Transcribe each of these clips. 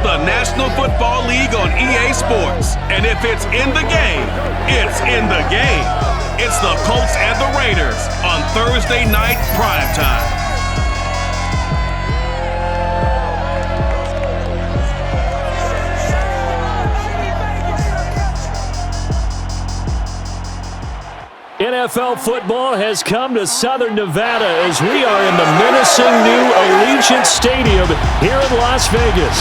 the National Football League on EA Sports. And if it's in the game, it's in the game. It's the Colts and the Raiders on Thursday night primetime. NFL football has come to Southern Nevada as we are in the menacing new Allegiant Stadium here in Las Vegas.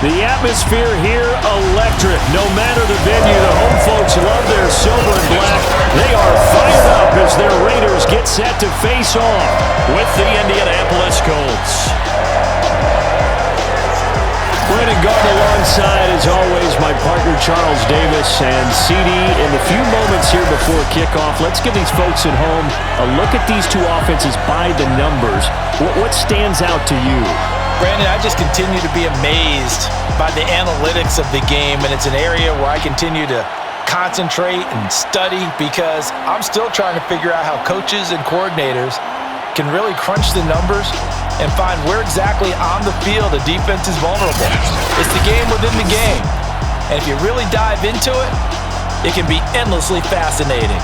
The atmosphere here electric. No matter the venue, the home folks love their silver and black. They are fired up as their Raiders get set to face off with the Indianapolis Colts. Brandon Garden alongside, as always, my partner Charles Davis and CD. In the few moments here before kickoff, let's give these folks at home a look at these two offenses by the numbers. What stands out to you? Brandon, I just continue to be amazed by the analytics of the game, and it's an area where I continue to concentrate and study because I'm still trying to figure out how coaches and coordinators can really crunch the numbers and find where exactly on the field a defense is vulnerable. It's the game within the game. And if you really dive into it, it can be endlessly fascinating.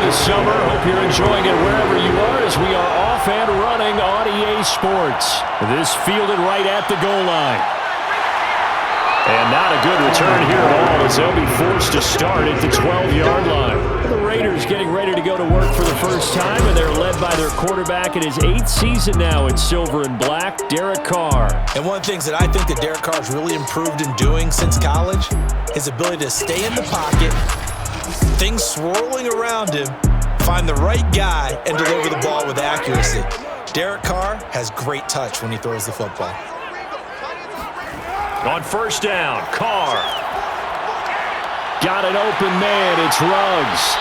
Summer. Hope you're enjoying it wherever you are as we are off and running on EA Sports. This fielded right at the goal line. And not a good return here at all as they'll be forced to start at the 12-yard line. The Raiders getting ready to go to work for the first time, and they're led by their quarterback in his 8th season now in silver and black, Derek Carr. And one of the things that I think that Derek Carr has really improved in doing since college, his ability to stay in the pocket, things swirling around him, find the right guy, and deliver the ball with accuracy. Derek Carr has great touch when he throws the football. On first down, Carr. Got an open man, it's Ruggs.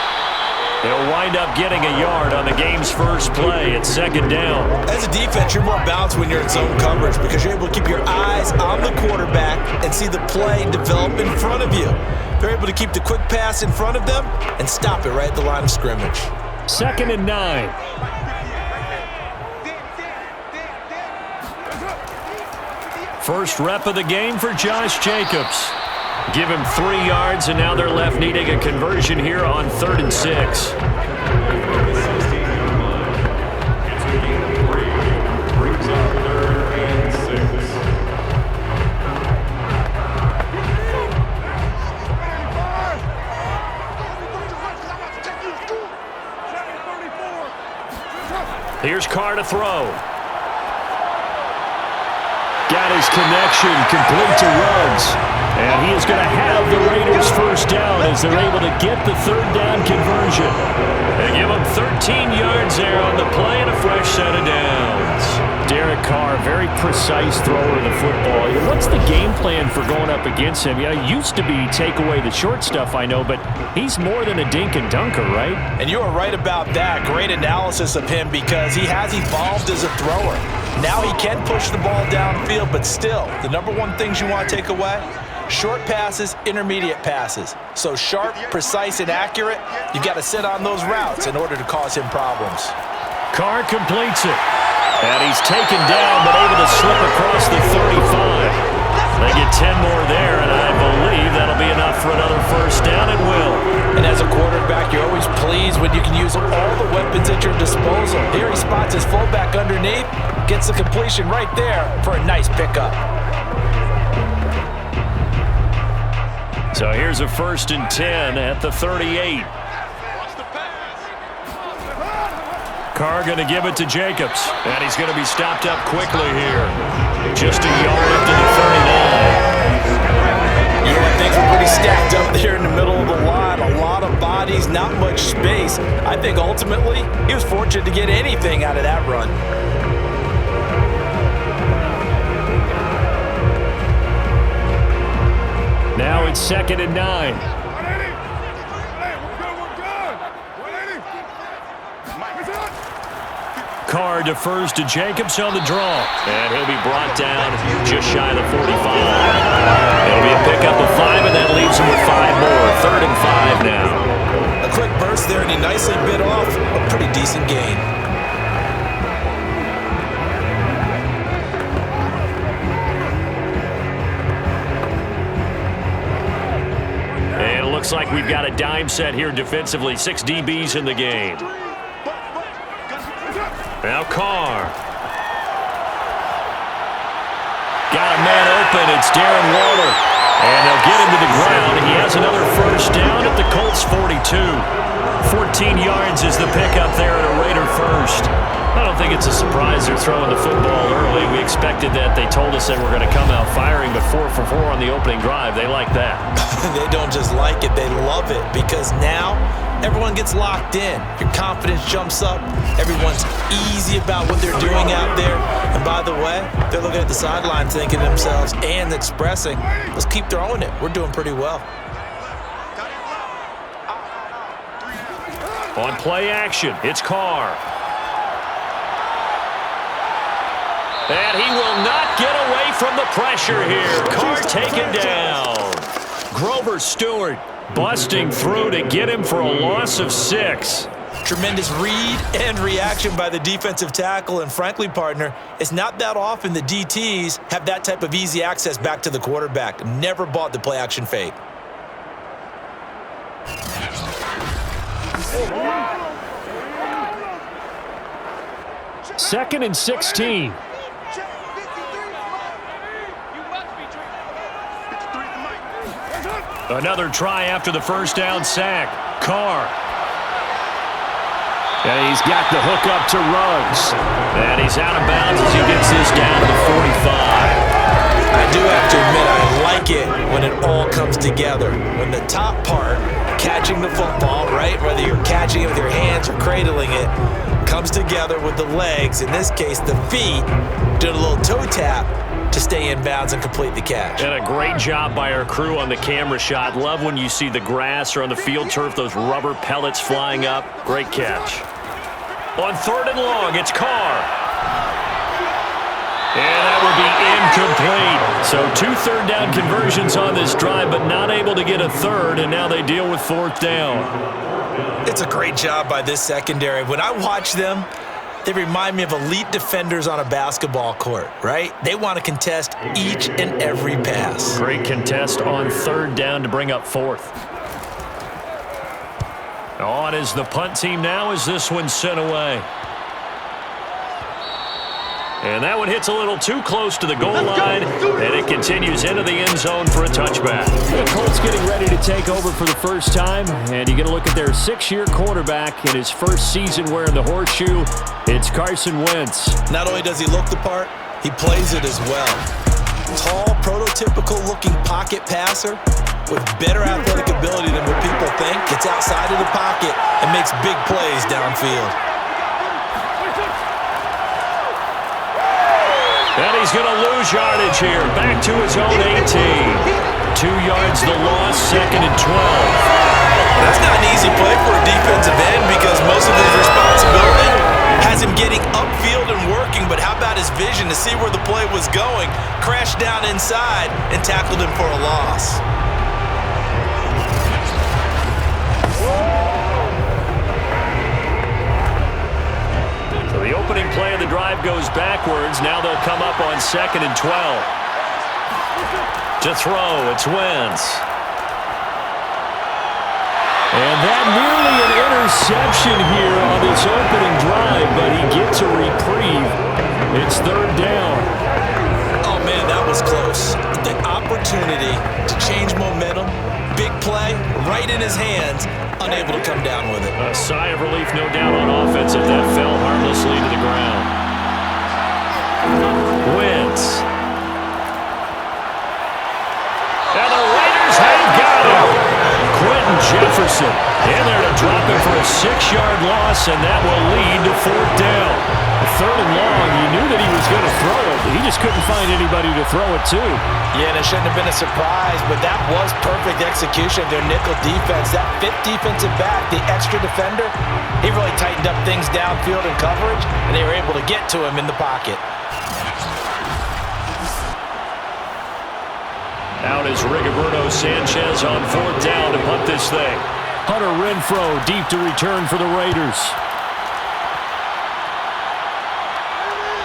He'll wind up getting a yard on the game's first play at second down. As a defense, you're more balanced when you're in zone coverage because you're able to keep your eyes on the quarterback and see the play develop in front of you. They're able to keep the quick pass in front of them and stop it right at the line of scrimmage. 2nd and 9. First rep of the game for Josh Jacobs. Give him 3 yards, and now they're left needing a conversion here on 3rd and 6. Here's Carr to throw. Got his connection complete to Ruggs. And he is going to have the Raiders first down as they're able to get the 3rd down conversion. They give him 13 yards there on the play and a fresh set of downs. Derek Carr, very precise thrower of the football. What's the game plan for going up against him? Yeah, it used to be take away the short stuff, I know, but he's more than a dink and dunker, right? And you are right about that. Great analysis of him because he has evolved as a thrower. Now he can push the ball downfield, but still, the number one things you want to take away, short passes, intermediate passes. So sharp, precise, and accurate, you've got to sit on those routes in order to cause him problems. Carr completes it. And he's taken down, but able to slip across the 35. They get 10 more there, and I believe that'll be enough for another first down, and will. And as a quarterback, you're always pleased when you can use all the weapons at your disposal. Here he spots his fullback underneath, gets the completion right there for a nice pickup. So here's a 1st and 10 at the 38. Carr going to give it to Jacobs. And he's going to be stopped up quickly here. Just a yard up to the 39. Yeah, things were pretty stacked up there in the middle of the line. A lot of bodies, not much space. I think ultimately he was fortunate to get anything out of that run. Now it's 2nd and 9. Carr defers to Jacobs on the draw. And he'll be brought down just shy of the 45. It'll be a pickup of 5, and that leaves him with 5 more. 3rd and 5 now. A quick burst there, and he nicely bit off a pretty decent gain. And it looks like we've got a dime set here defensively. 6 DBs in the game. Now Carr. Got a man open. It's Darren Waller. And they'll get him to the ground. He has another first down at the Colts 42. 14 yards is the pickup there at a Raider first. I don't think it's a surprise they're throwing the football early. We expected that. They told us they were going to come out firing, but 4 for 4 on the opening drive. They like that. They don't just like it, they love it, because now everyone gets locked in. Your confidence jumps up. Everyone's easy about what they're doing out there. And by the way, they're looking at the sideline thinking to themselves and expressing, let's keep throwing it. We're doing pretty well. On play action, it's Carr. And he will not get away from the pressure here. Carr taken down. Grover Stewart busting through to get him for a loss of 6. Tremendous read and reaction by the defensive tackle. And frankly, partner, it's not that often the DTs have that type of easy access back to the quarterback. Never bought the play action fake. Second and 16. Another try after the first down sack. Carr. And he's got the hook up to Ruggs. And he's out of bounds as he gets this down to the 45. I do have to admit, I like it when it all comes together. When the top part, catching the football, right, whether you're catching it with your hands or cradling it, comes together with the legs, in this case the feet, doing a little toe tap to stay in bounds and complete the catch. And a great job by our crew on the camera shot. Love when you see the grass or on the field turf, those rubber pellets flying up. Great catch. On 3rd and long, it's Carr. And that would be incomplete. So 2 third-down conversions on this drive, but not able to get a third, and now they deal with 4th down. It's a great job by this secondary. When I watch them, they remind me of elite defenders on a basketball court, right? They want to contest each and every pass. Great contest on 3rd down to bring up 4th. On is the punt team now as this one's sent away. And that one hits a little too close to the goal line, and it continues into the end zone for a touchback. The Colts getting ready to take over for the first time, and you get a look at their 6-year quarterback in his first season wearing the horseshoe. It's Carson Wentz. Not only does he look the part, he plays it as well. Tall, prototypical-looking pocket passer with better athletic ability than what people think. Gets outside of the pocket and makes big plays downfield. And he's going to lose yardage here. Back to his own 18. 2 yards the loss, 2nd and 12. That's not an easy play for a defensive end because most of his responsibility has him getting upfield and working, but how about his vision to see where the play was going, crashed down inside, and tackled him for a loss. So the opening play of the drive goes backwards. Now they'll come up on 2nd and 12. To throw, it's Wentz. And that nearly an interception here on this opening drive, but he gets a reprieve. It's 3rd down. Oh, man, that was close. The opportunity to change momentum, big play right in his hands, unable to come down with it. A sigh of relief, no doubt, on offense if that fell harmlessly to the ground. Wentz. And the Raiders have got him. Quentin Jefferson in there to drop him for a 6-yard loss, and that will lead to 4th down. 3rd and long, he knew that he was going to throw it, but he just couldn't find anybody to throw it to. Yeah, and it shouldn't have been a surprise, but that was perfect execution of their nickel defense. That 5th defensive back, the extra defender, he really tightened up things downfield in coverage, and they were able to get to him in the pocket. Out is Rigoberto Sanchez on 4th down to punt this thing. Hunter Renfrow deep to return for the Raiders.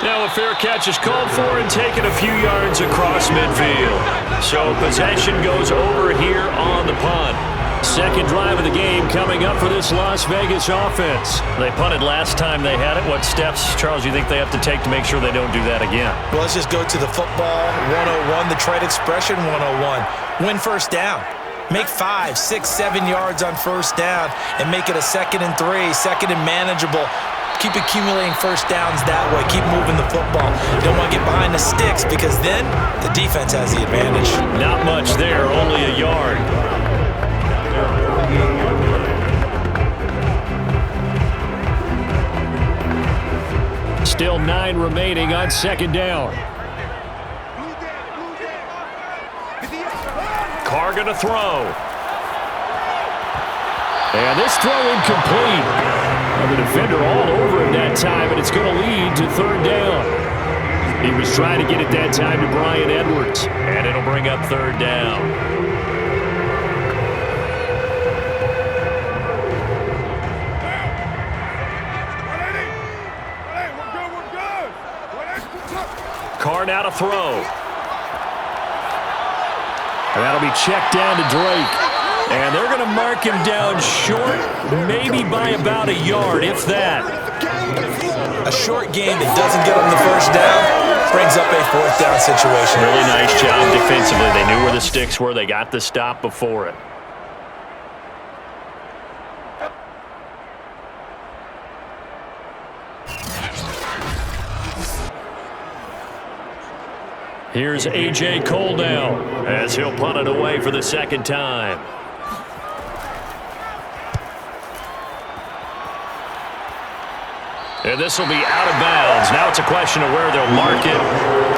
Now a fair catch is called for and taken a few yards across midfield. So possession goes over here on the punt. Second drive of the game coming up for this Las Vegas offense. They punted last time they had it. What steps, Charles, you think they have to take to make sure they don't do that again? Well, let's just go to the football 101, the trade expression 101. Win first down. Make 5, 6, 7 yards on first down and make it a 2nd and 3, 2nd and manageable. Keep accumulating first downs that way. Keep moving the football. Don't want to get behind the sticks because then the defense has the advantage. Not much there, only a yard. Still 9 remaining on 2nd down. Carr gonna throw. And this throw incomplete. Well, the defender all over him that time, and it's going to lead to 3rd down. He was trying to get it that time to Bryan Edwards, and it'll bring up 3rd down. Carr now to throw. And that'll be checked down to Drake. And they're going to mark him down short, maybe by about a yard, if that. A short game that doesn't get them the first down brings up a 4th down situation. Really nice job defensively. They knew where the sticks were. They got the stop before it. Here's A.J. Cole now as he'll punt it away for the 2nd time. And this will be out of bounds. Now it's a question of where they'll mark it.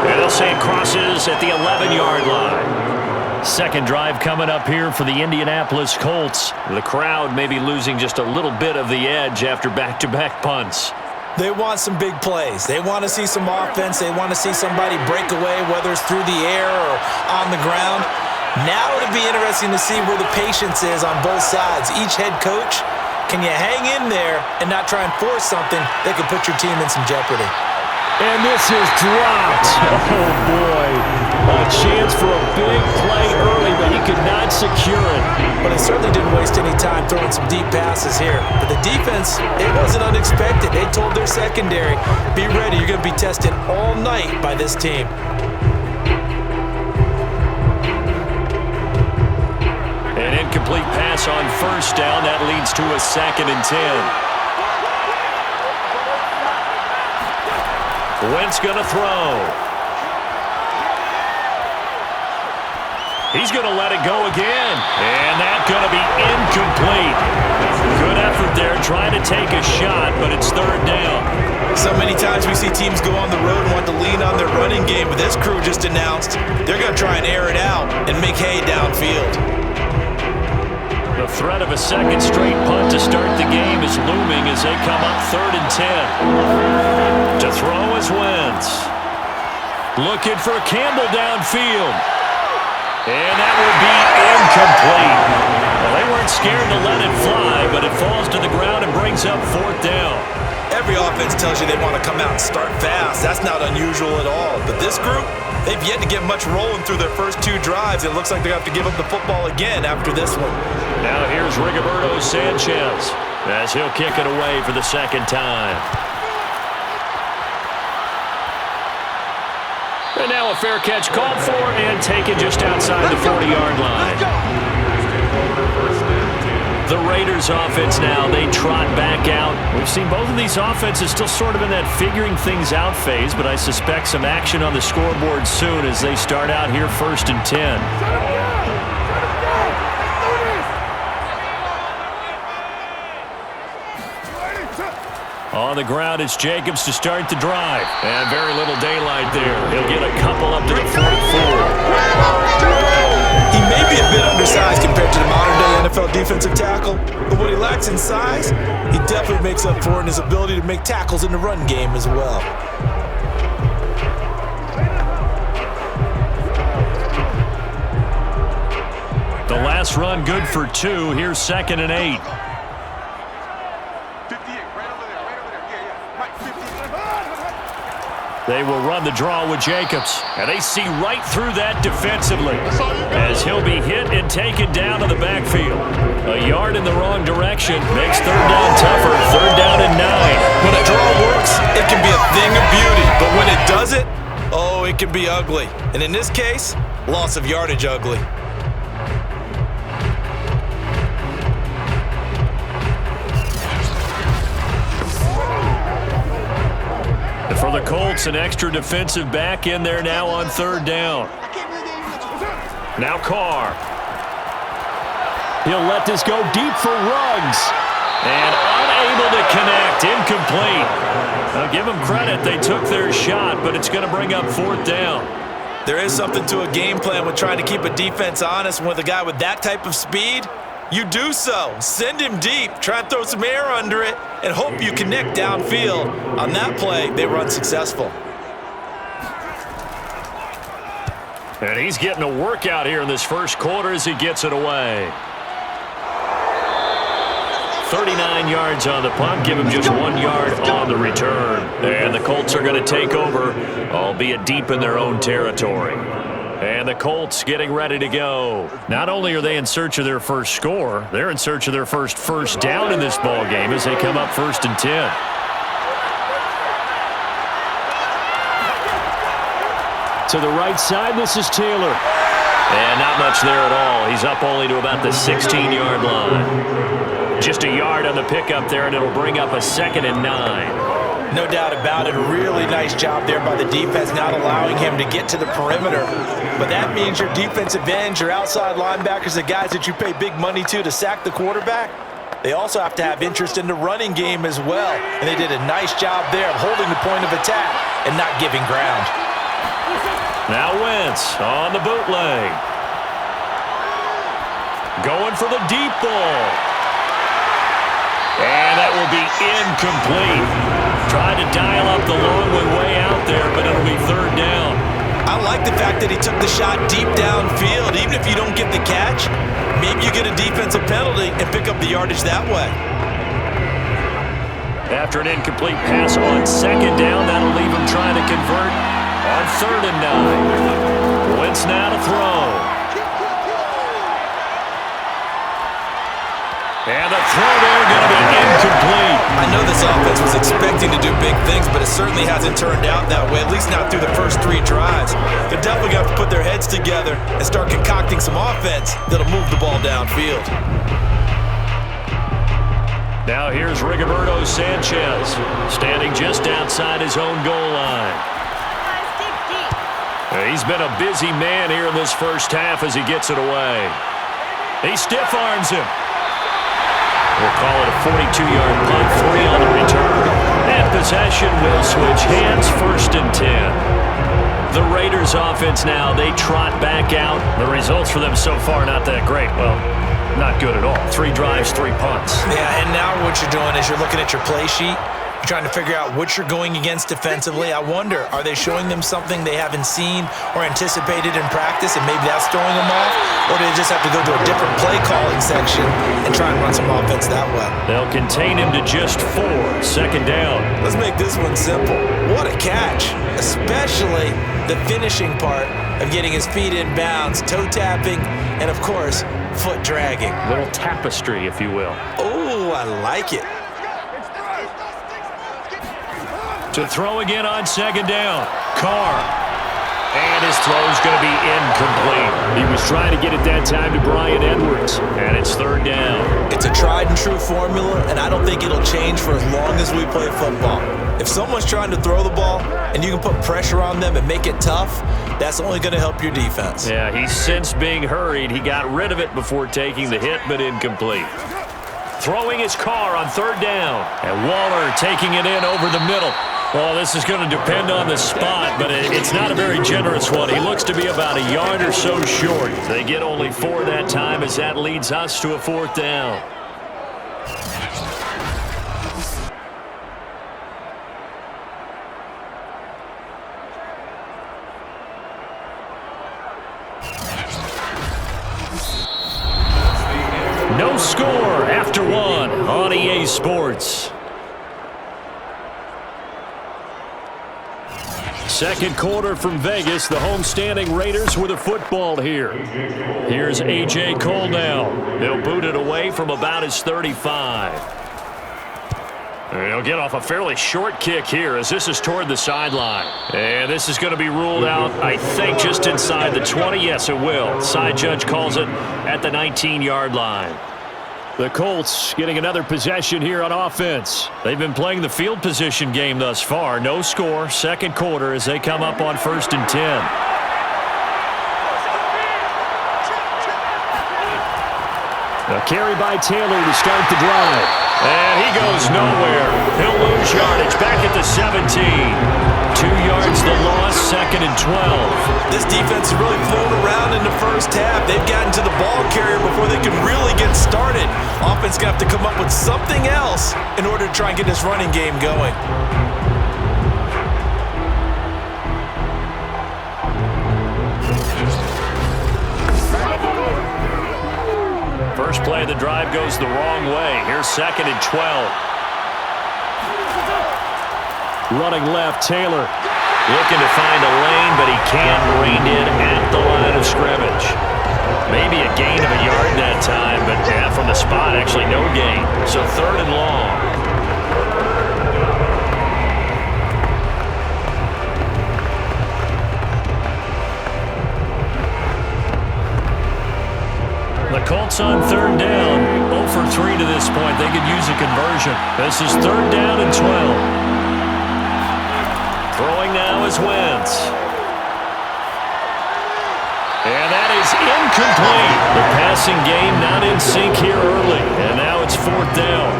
And they'll say it crosses at the 11-yard line. 2nd drive coming up here for the Indianapolis Colts. The crowd may be losing just a little bit of the edge after back-to-back punts. They want some big plays. They want to see some offense. They want to see somebody break away, whether it's through the air or on the ground. Now it'll be interesting to see where the patience is on both sides. Each head coach, can you hang in there and not try and force something that could put your team in some jeopardy? And this is dropped. Oh, boy. A chance for a big play early, but he could not secure it. But he certainly didn't waste any time throwing some deep passes here. But the defense, it wasn't unexpected. They told their secondary, be ready. You're going to be tested all night by this team. An incomplete pass on first down. That leads to a 2nd and 10. Wentz going to throw. He's going to let it go again. And that's going to be incomplete. Good effort there trying to take a shot, but it's 3rd down. So many times we see teams go on the road and want to lean on their running game, but this crew just announced they're going to try and air it out and make hay downfield. The threat of a 2nd straight punt to start the game is looming as they come up 3rd and 10. To throw is Wentz. Looking for Campbell downfield. And that will be incomplete. Well, they weren't scared to let it fly, but it falls to the ground and brings up 4th down. Every offense tells you they want to come out and start fast. That's not unusual at all. But this group, they've yet to get much rolling through their first 2 drives. It looks like they're going to have to give up the football again after this one. Now here's Rigoberto Sanchez as he'll kick it away for the 2nd time. And now a fair catch called for and taken just outside the 40-yard line. The Raiders offense now, they trot back out. We've seen both of these offenses still sort of in that figuring things out phase, but I suspect some action on the scoreboard soon as they start out here 1st and 10. On the ground, it's Jacobs to start the drive. And very little daylight there. He'll get a couple up to the 44. He may be a bit undersized compared to the modern-day NFL defensive tackle, but what he lacks in size, he definitely makes up for in his ability to make tackles in the run game as well. The last run good for 2. Here's 2nd and 8. They will run the draw with Jacobs. And they see right through that defensively as he'll be hit and taken down to the backfield. A yard in the wrong direction makes 3rd down tougher. 3rd down and 9. When a draw works, it can be a thing of beauty. But when it doesn't, oh, it can be ugly. And in this case, loss of yardage ugly. For the Colts, an extra defensive back in there now on 3rd down. Now Carr. He'll let this go deep for Ruggs. And unable to connect. Incomplete. I'll give them credit. They took their shot, but it's going to bring up 4th down. There is something to a game plan with trying to keep a defense honest. With a guy with that type of speed, you do so. Send him deep. Try and throw some air under it and hope you connect downfield. On that play, they were unsuccessful. And he's getting a workout here in this first quarter as he gets it away. 39 yards on the punt. Give him just 1 yard on the return. And the Colts are going to take over, albeit deep in their own territory. And the Colts getting ready to go. Not only are they in search of their first score, they're in search of their first down in this ball game as they come up 1st and 10. To the right side, this is Taylor. And not much there at all. He's up only to about the 16-yard line. Just a yard on the pickup there, and it'll bring up a 2nd and 9. No doubt about it. A really nice job there by the defense, not allowing him to get to the perimeter. But that means your defensive ends, your outside linebackers, the guys that you pay big money to sack the quarterback, they also have to have interest in the running game as well. And they did a nice job there of holding the point of attack and not giving ground. Now Wentz on the bootleg. Going for the deep ball. And that will be incomplete. Tried to dial up the long one way out there, but it'll be 3rd down. I like the fact that he took the shot deep downfield. Even if you don't get the catch, maybe you get a defensive penalty and pick up the yardage that way. After an incomplete pass on 2nd down, that'll leave him trying to convert on 3rd and 9. Wentz now to throw. And the throw there going to be incomplete. I know this offense was expecting to do big things, but it certainly hasn't turned out that way, at least not through the first 3 drives. They're definitely going to have to put their heads together and start concocting some offense that'll move the ball downfield. Now here's Rigoberto Sanchez, standing just outside his own goal line. He's been a busy man here in this first half as he gets it away. He stiff-arms him. We'll call it a 42-yard punt, 3 on the return. And possession will switch hands, 1st and 10. The Raiders offense now, they trot back out. The results for them so far not that great. Well, not good at all. 3 drives, 3 punts. Yeah, and now what you're doing is you're looking at your play sheet. You're trying to figure out what you're going against defensively. I wonder, are they showing them something they haven't seen or anticipated in practice, and maybe that's throwing them off? Or do they just have to go to a different play calling section and try and run some offense that way? They'll contain him to just 4. 2nd down. Let's make this one simple. What a catch, especially the finishing part of getting his feet in bounds, toe tapping, and of course, foot dragging. A little tapestry, if you will. Oh, I like it. To throw again on 2nd down. Carr. And his throw's going to be incomplete. He was trying to get it that time to Bryan Edwards. And it's 3rd down. It's a tried and true formula, and I don't think it'll change for as long as we play football. If someone's trying to throw the ball and you can put pressure on them and make it tough, that's only going to help your defense. Yeah, he's since being hurried. He got rid of it before taking the hit, but incomplete. Throwing his car on third down. And Waller taking it in over the middle. Well, this is going to depend on the spot, but it's not a very generous one. He looks to be about a yard or so short. They get only 4 that time as that leads us to a 4th down. No score after 1 on EA Sports. Second quarter from Vegas. The homestanding Raiders with a football here. Here's A.J. Cole now. They'll boot it away from about his 35. He'll get off a fairly short kick here as this is toward the sideline. And this is going to be ruled out, I think, just inside the 20. Yes, it will. Side judge calls it at the 19-yard line. The Colts getting another possession here on offense. They've been playing the field position game thus far. No score, second quarter as they come up on 1st and 10. A carry by Taylor to start the drive. And he goes nowhere. He'll lose yardage back at the 17. 2 yards the loss, 2nd and 12. This defense is really flown around in the first half. They've gotten to the ball carrier before they can really get started. Offense going to have to come up with something else in order to try and get this running game going. First play of the drive goes the wrong way. Here's 2nd and 12. Running left, Taylor. Looking to find a lane, but he can't. Reined in at the line of scrimmage. Maybe a gain of a yard that time, but yeah, from the spot, actually no gain. So 3rd and long. The Colts on 3rd down. 0 for 3 to this point. They could use a conversion. This is 3rd down and 12. Throwing now is Wentz. And that is incomplete. The passing game not in sync here early. And now it's 4th down.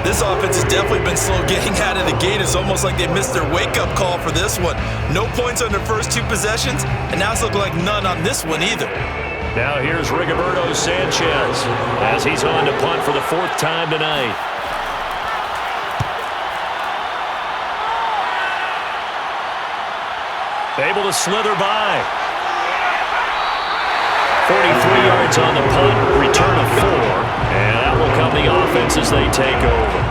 This offense has definitely been slow getting out of the gate. It's almost like they missed their wake-up call for this one. No points on their first 2 possessions, and now it's looking like none on this one either. Now here's Rigoberto Sanchez as he's on to punt for the 4th time tonight. Able to slither by. 43 yards on the punt, return of 4. And that will come the offense as they take over.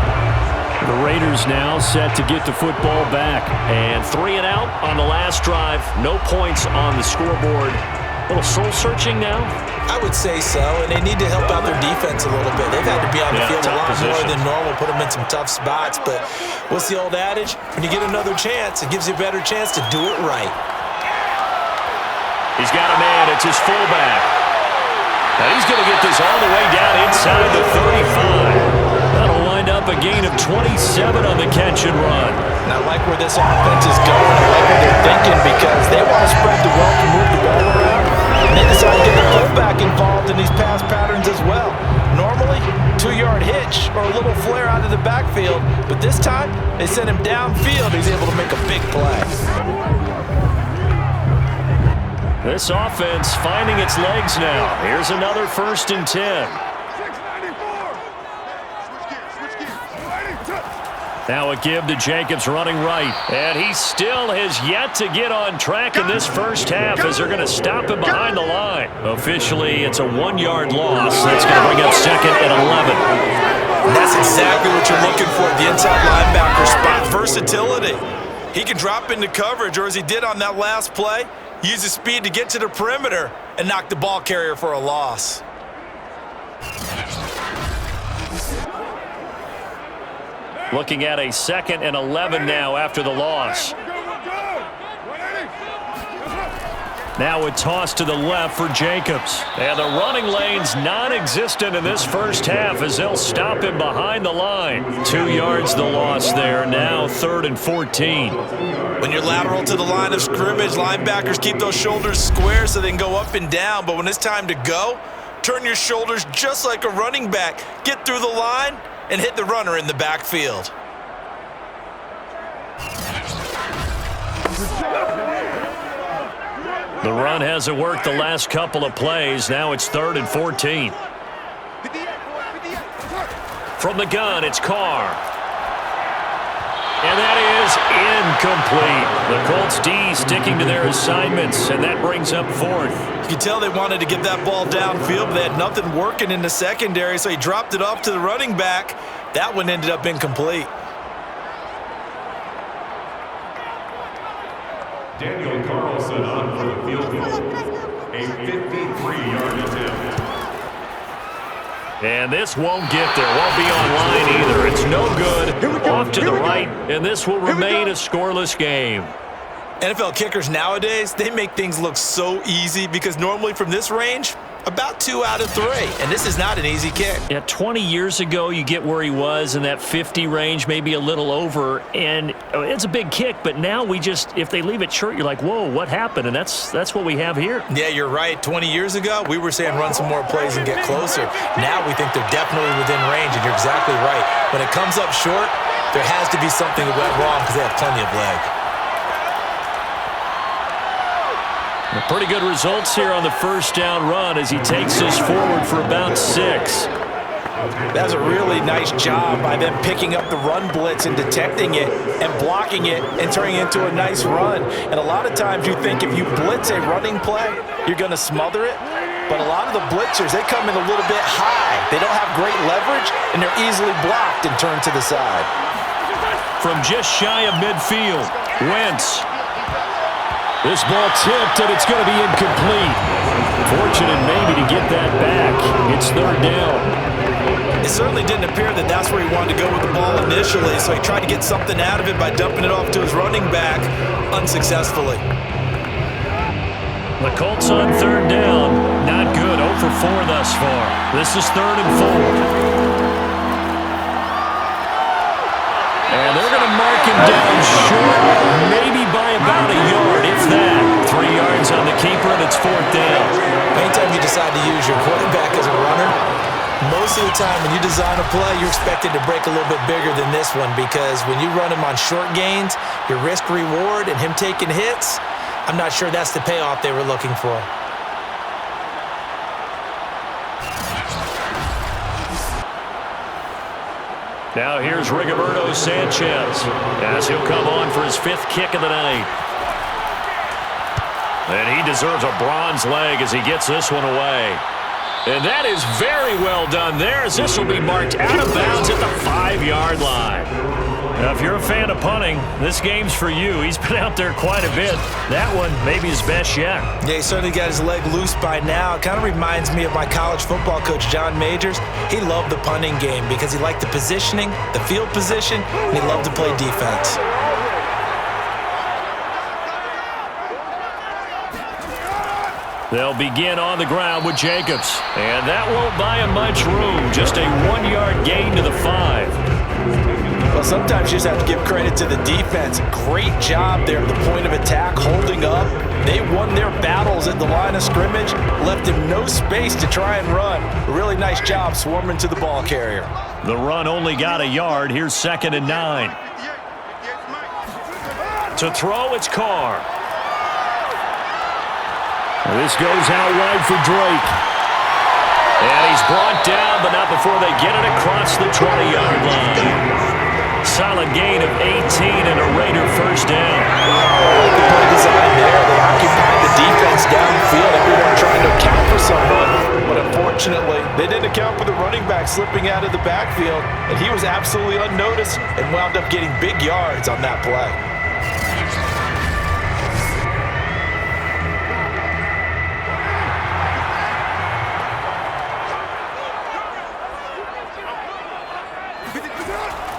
The Raiders now set to get the football back. And 3 and out on the last drive. No points on the scoreboard. A little soul-searching now? I would say so, and they need to help out their defense a little bit. They've had to be on the field a lot more than normal, put them in some tough spots. But what's the old adage? When you get another chance, it gives you a better chance to do it right. He's got a man. It's his fullback. Now he's going to get this all the way down inside the 35. That'll wind up a gain of 27 on the catch and run. And I like where this offense is going. I like what they're thinking because they want to spread the wealth and move the ball around. And they decide to get the fullback involved in these pass patterns as well. Normally, 2-yard hitch or a little flare out of the backfield. But this time, they sent him downfield. He's able to make a big play. This offense finding its legs now. Here's another 1st and 10. Now a give to Jacobs running right. And he still has yet to get on track in this first half as they're going to stop him behind the line. Officially, it's a 1-yard loss. That's going to bring up 2nd and 11. And that's exactly what you're looking for, the inside linebacker spot. Versatility. He can drop into coverage, or as he did on that last play, use his speed to get to the perimeter and knock the ball carrier for a loss. Looking at a 2nd and 11 now after the loss. Now a toss to the left for Jacobs. And the running lane's non-existent in this first half as they'll stop him behind the line. 2 yards the loss there. Now 3rd and 14. When you're lateral to the line of scrimmage, linebackers keep those shoulders square so they can go up and down. But when it's time to go, turn your shoulders just like a running back. Get through the line and hit the runner in the backfield. The run hasn't worked the last couple of plays. Now it's 3rd and 14. From the gun, it's Carr. And that is incomplete. The Colts D sticking to their assignments, and that brings up 4th. You can tell they wanted to get that ball downfield, but they had nothing working in the secondary, so he dropped it off to the running back. That one ended up incomplete. Daniel Carlson on for the field goal. A 53-yard attempt. And this won't get there. Won't be online either. It's no good. Off to the right, and this will remain a scoreless game. NFL kickers nowadays, they make things look so easy because normally from this range, about 2 out of 3. And this is not an easy kick. Yeah, 20 years ago, you get where he was in that 50 range, maybe a little over, and it's a big kick, but now we just, if they leave it short, you're like, whoa, what happened? And that's what we have here. Yeah, you're right. 20 years ago, we were saying run some more plays and get closer. Now we think they're definitely within range, and you're exactly right. When it comes up short, there has to be something that went wrong because they have plenty of leg. Pretty good results here on the first down run as he takes us forward for about 6. That was a really nice job by them picking up the run blitz and detecting it and blocking it and turning it into a nice run. And a lot of times you think if you blitz a running play, you're going to smother it. But a lot of the blitzers, they come in a little bit high. They don't have great leverage, and they're easily blocked and turned to the side. From just shy of midfield, Wentz. This ball tipped, and it's going to be incomplete. Fortunate maybe to get that back. It's 3rd down. It certainly didn't appear that that's where he wanted to go with the ball initially, so he tried to get something out of it by dumping it off to his running back unsuccessfully. The Colts on 3rd down. Not good. 0 for 4 thus far. This is 3rd and 4. And they're going to mark him down short, maybe by about a yard, if that. 3 yards on the keeper, and it's 4th down. Anytime you decide to use your quarterback as a runner, most of the time when you design a play, you're expected to break a little bit bigger than this one because when you run him on short gains, your risk-reward and him taking hits, I'm not sure that's the payoff they were looking for. Now here's Rigoberto Sanchez as he'll come on for his 5th kick of the night. And he deserves a bronze leg as he gets this one away. And that is very well done there as this will be marked out of bounds at the 5-yard line. Now, if you're a fan of punting, this game's for you. He's been out there quite a bit. That one maybe his best yet. Yeah, he certainly got his leg loose by now. It kind of reminds me of my college football coach, John Majors. He loved the punting game because he liked the positioning, the field position, and he loved to play defense. They'll begin on the ground with Jacobs. And that won't buy him much room. Just a 1-yard gain to the 5. Well, sometimes you just have to give credit to the defense. Great job there at the point of attack, holding up. They won their battles at the line of scrimmage, left him no space to try and run. A really nice job swarming to the ball carrier. The run only got a yard. Here's 2nd and 9. To throw, it's Carr. This goes out wide for Drake. And he's brought down, but not before they get it across the 20-yard line. Solid gain of 18 and a Raider first down. Good play design there. They occupied the defense downfield. Everyone trying to account for someone. But unfortunately, they didn't account for the running back slipping out of the backfield. And he was absolutely unnoticed and wound up getting big yards on that play.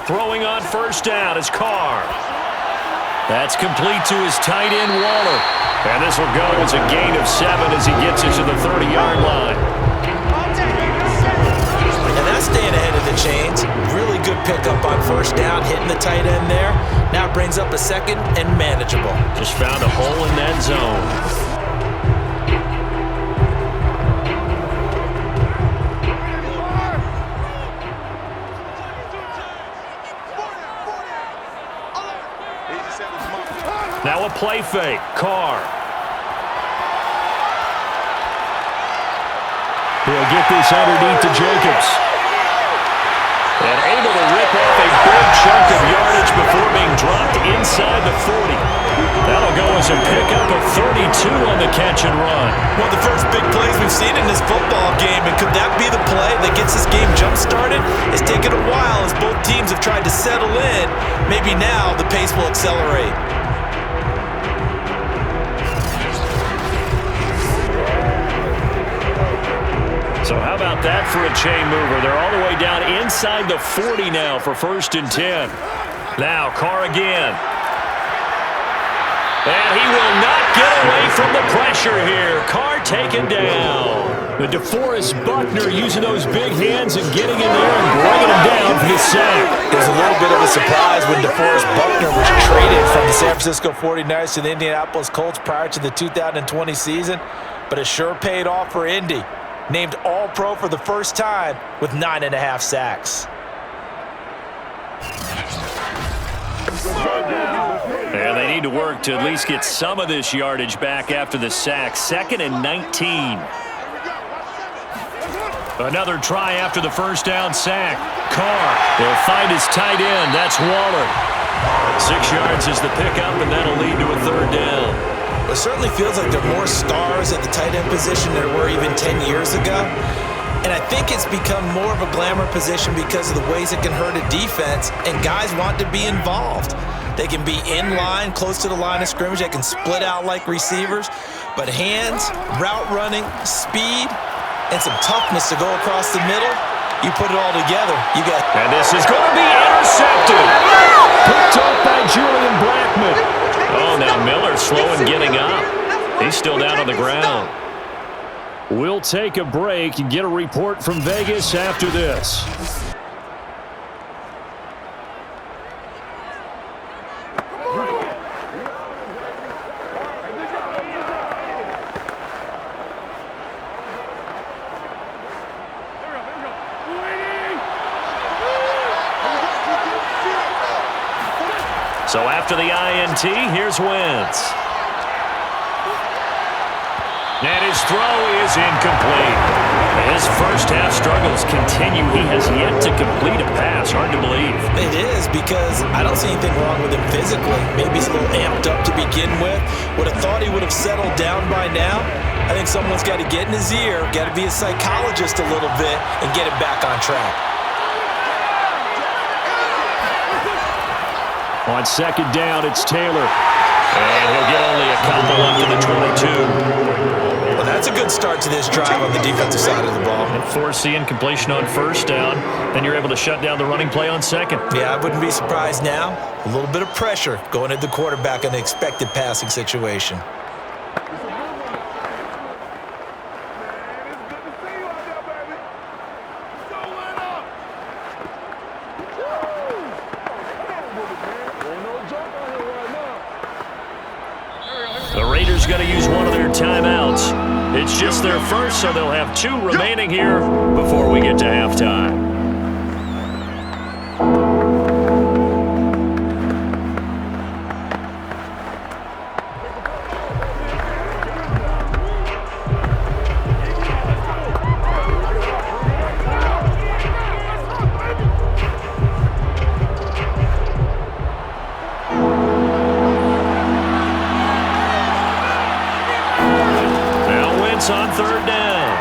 Throwing on first down is Carr. That's complete to his tight end, Waller. And this will go as a gain of 7 as he gets it to the 30-yard line. And that's staying ahead of the chains. Really good pickup on first down, hitting the tight end there. Now it brings up a second and manageable. Just found a hole in that zone. Now a play fake. Carr. He'll get this underneath to Jacobs. And able to rip off a big chunk of yardage before being dropped inside the 40. That'll go as a pickup of 32 on the catch and run. One of the first big plays we've seen in this football game, and could that be the play that gets this game jump-started? It's taken a while as both teams have tried to settle in. Maybe now the pace will accelerate. So how about that for a chain mover? They're all the way down inside the 40 now for 1st and 10. Now Carr again. And he will not get away from the pressure here. Carr taken down. The DeForest Buckner using those big hands and getting in there and bringing him down for the sack. It was a little bit of a surprise when DeForest Buckner was traded from the San Francisco 49ers to the Indianapolis Colts prior to the 2020 season, but it sure paid off for Indy. Named All-Pro for the first time with 9.5 sacks. And they need to work to at least get some of this yardage back after the sack. 2nd and 19. Another try after the first down sack. Carr will find his tight end. That's Waller. 6 yards is the pickup, and that'll lead to a 3rd down. It certainly feels like there are more stars at the tight end position than there were even 10 years ago. And I think it's become more of a glamour position because of the ways it can hurt a defense, and guys want to be involved. They can be in line, close to the line of scrimmage. They can split out like receivers. But hands, route running, speed, and some toughness to go across the middle, you put it all together, you got... And this is going to be intercepted. Picked up by Julian Blackmon. Oh, now Miller slow in getting up. He's still down on the ground. We'll take a break and get a report from Vegas after this. So after the INT, here's Wentz. And his throw is incomplete. His first half struggles continue. He has yet to complete a pass. Hard to believe. It is, because I don't see anything wrong with him physically. Maybe he's a little amped up to begin with. Would have thought he would have settled down by now. I think someone's got to get in his ear, got to be a psychologist a little bit, and get him back on track. On 2nd down, it's Taylor. And he'll get only a couple up to the 22. Well, that's a good start to this drive on the defensive side of the ball. And force the incompletion on 1st down. Then you're able to shut down the running play on 2nd. Yeah, I wouldn't be surprised now. A little bit of pressure going at the quarterback in an expected passing situation. The Raiders going to use one of their timeouts. It's just their first, so they'll have 2 remaining here before we get to halftime. On 3rd down.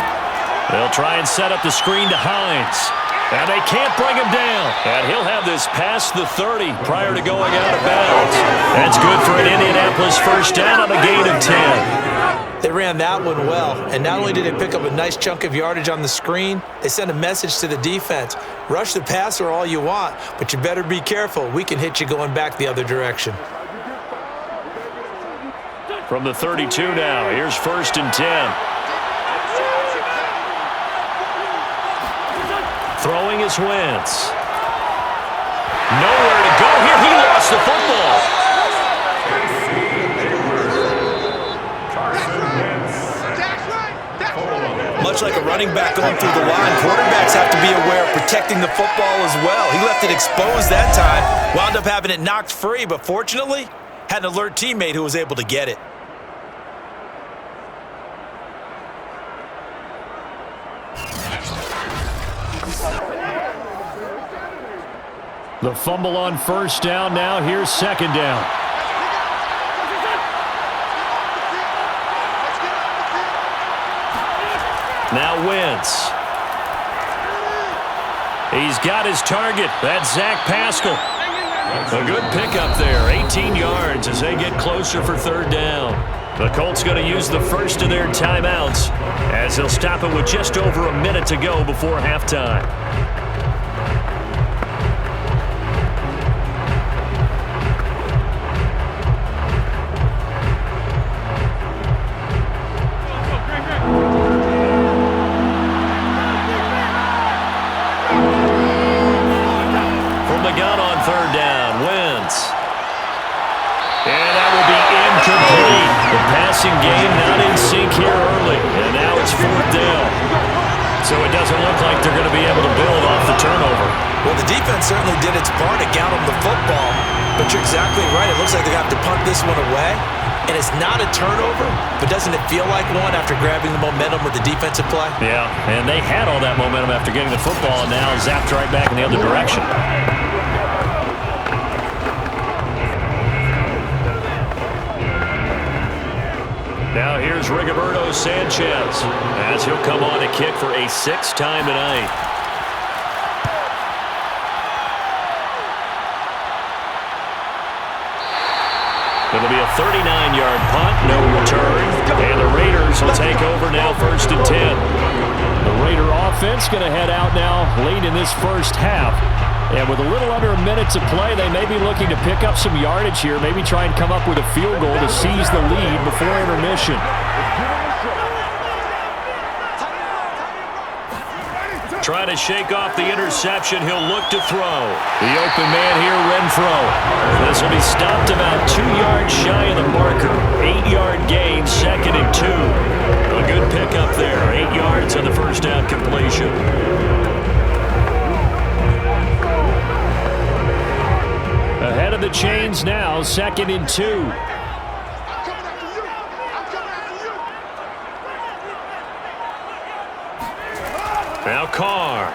They'll try and set up the screen to Hines. And they can't bring him down. And he'll have this past the 30 prior to going out of bounds. That's good for an Indianapolis first down on a gain of 10. They ran that one well. And not only did they pick up a nice chunk of yardage on the screen, they sent a message to the defense. Rush the passer all you want, but you better be careful. We can hit you going back the other direction. From the 32 now, here's 1st and 10. Throwing is Wentz. Nowhere to go here. He lost the football. Much like a running back going through the line, quarterbacks have to be aware of protecting the football as well. He left it exposed that time, wound up having it knocked free, but fortunately, had an alert teammate who was able to get it. The fumble on 1st down now. Here's 2nd down. Now Wentz. He's got his target. That's Zach Pascal. A good pickup there. 18 yards as they get closer for 3rd down. The Colts going to use the first of their timeouts as they'll stop it with just over a minute to go before halftime. Gun on 3rd down. Wentz. And that will be incomplete. The passing game not in sync here early. And now it's 4th down. So it doesn't look like they're going to be able to build off the turnover. Well, the defense certainly did its part to count on the football. But you're exactly right. It looks like they're going to have to punt this one away. And it's not a turnover, but doesn't it feel like one after grabbing the momentum with the defensive play? Yeah, and they had all that momentum after getting the football and now zapped right back in the other direction. Now here's Rigoberto Sanchez as he'll come on to kick for a 6th time tonight. It'll be a 39-yard punt, no return, and the Raiders will take over now 1st and 10. The Raider offense going to head out now late in this first half. And with a little under a minute to play, they may be looking to pick up some yardage here, maybe try and come up with a field goal to seize the lead before intermission. Trying to shake off the interception, he'll look to throw. The open man here, Renfro. This will be stopped about 2 yards shy of the marker. 8-yard gain, 2nd and 2. A good pickup there, 8 yards on the first down completion. Ahead of the chains now, 2nd and 2. Now Carr.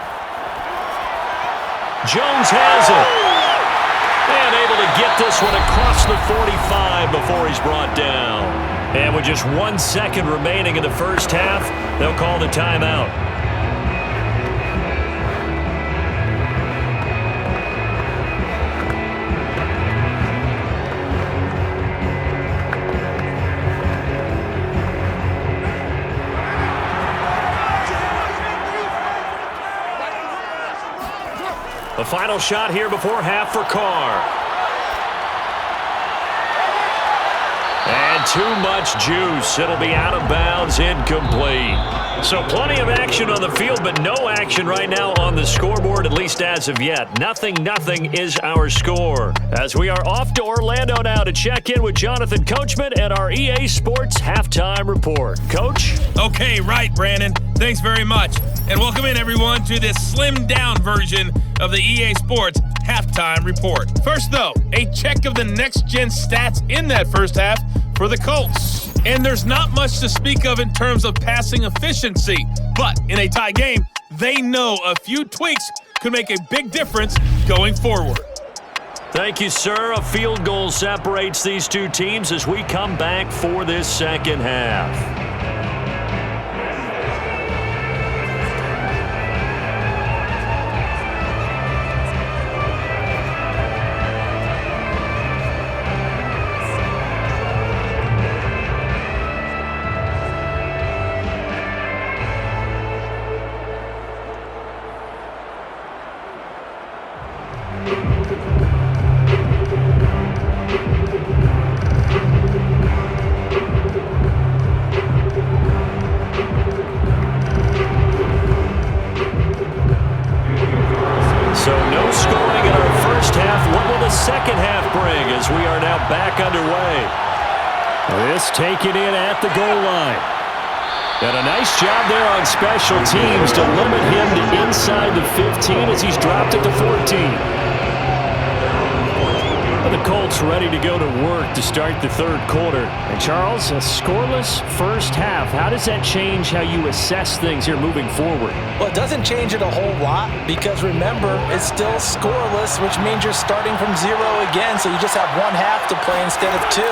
Jones has it. And able to get this one across the 45 before he's brought down. And with just 1 second remaining in the first half, they'll call the timeout. The final shot here before half for Carr. And too much juice. It'll be out of bounds, incomplete. So plenty of action on the field, but no action right now on the scoreboard, at least as of yet. Nothing is our score. As we are off to Orlando now to check in with Jonathan Coachman and our EA Sports Halftime Report. Coach? Okay, right, Brandon. Thanks very much. And welcome in, everyone, to this slimmed-down version of the EA Sports Halftime Report. First, though, a check of the next-gen stats in that first half for the Colts. And there's not much to speak of in terms of passing efficiency. But in a tie game, they know a few tweaks could make a big difference going forward. Thank you, sir. A field goal separates these two teams as we come back for this second half. scoring in our first half. What will the second half bring as we are now back underway? This taken in at the goal line. And a nice job there on special teams to limit him to inside the 15 as he's dropped it to 14. The Colts ready to go to work to start the third quarter. And Charles, a scoreless first half. How does that change how you assess things here moving forward? Well, it doesn't change it a whole lot because remember, it's still scoreless, which means you're starting from 0 again, so you just have one half to play instead of 2.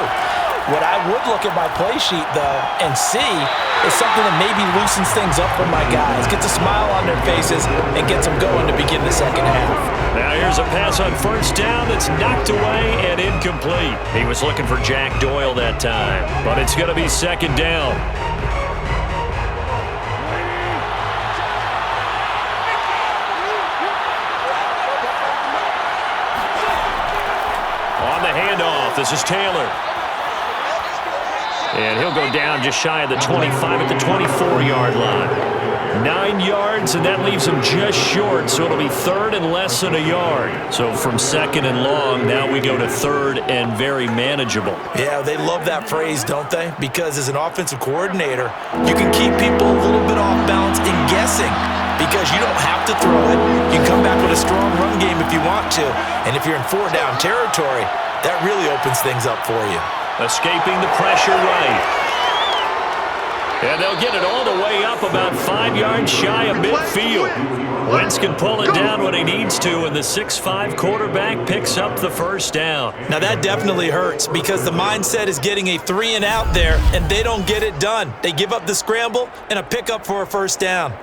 What I would look at my play sheet, though, and see is something that maybe loosens things up for my guys, gets a smile on their faces, and gets them going to begin the second half. Now here's a pass on first down that's knocked away and incomplete. He was looking for Jack Doyle that time, but it's going to be second down. On the handoff, this is Taylor. And he'll go down just shy of the 25 at the 24-yard line. 9 yards, and that leaves him just short, so it'll be third and less than a yard. So from second and long, now we go to third and very manageable. Yeah, they love that phrase, don't they? Because as an offensive coordinator, you can keep people a little bit off balance and guessing because you don't have to throw it. You can come back with a strong run game if you want to. And if you're in 4-down territory, that really opens things up for you. Escaping the pressure right. And they'll get it all the way up about 5 yards shy of midfield. Wentz can pull it down when he needs to, and the 6'5" quarterback picks up the first down. Now that definitely hurts because the mindset is getting a 3 and out there, and they don't get it done. They give up the scramble and a pickup for a first down.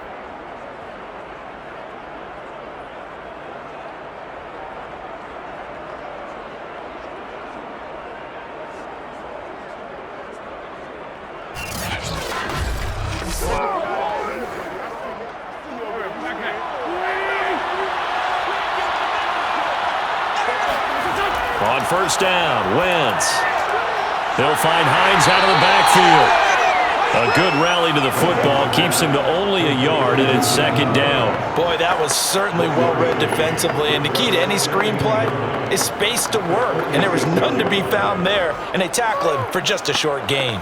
On first down, Wentz. They'll find Hines out of the backfield. A good rally to the football keeps him to only a yard, and it's second down. Boy, that was certainly well-read defensively, and the key to any screenplay is space to work, and there was none to be found there, and they tackle him for just a short gain.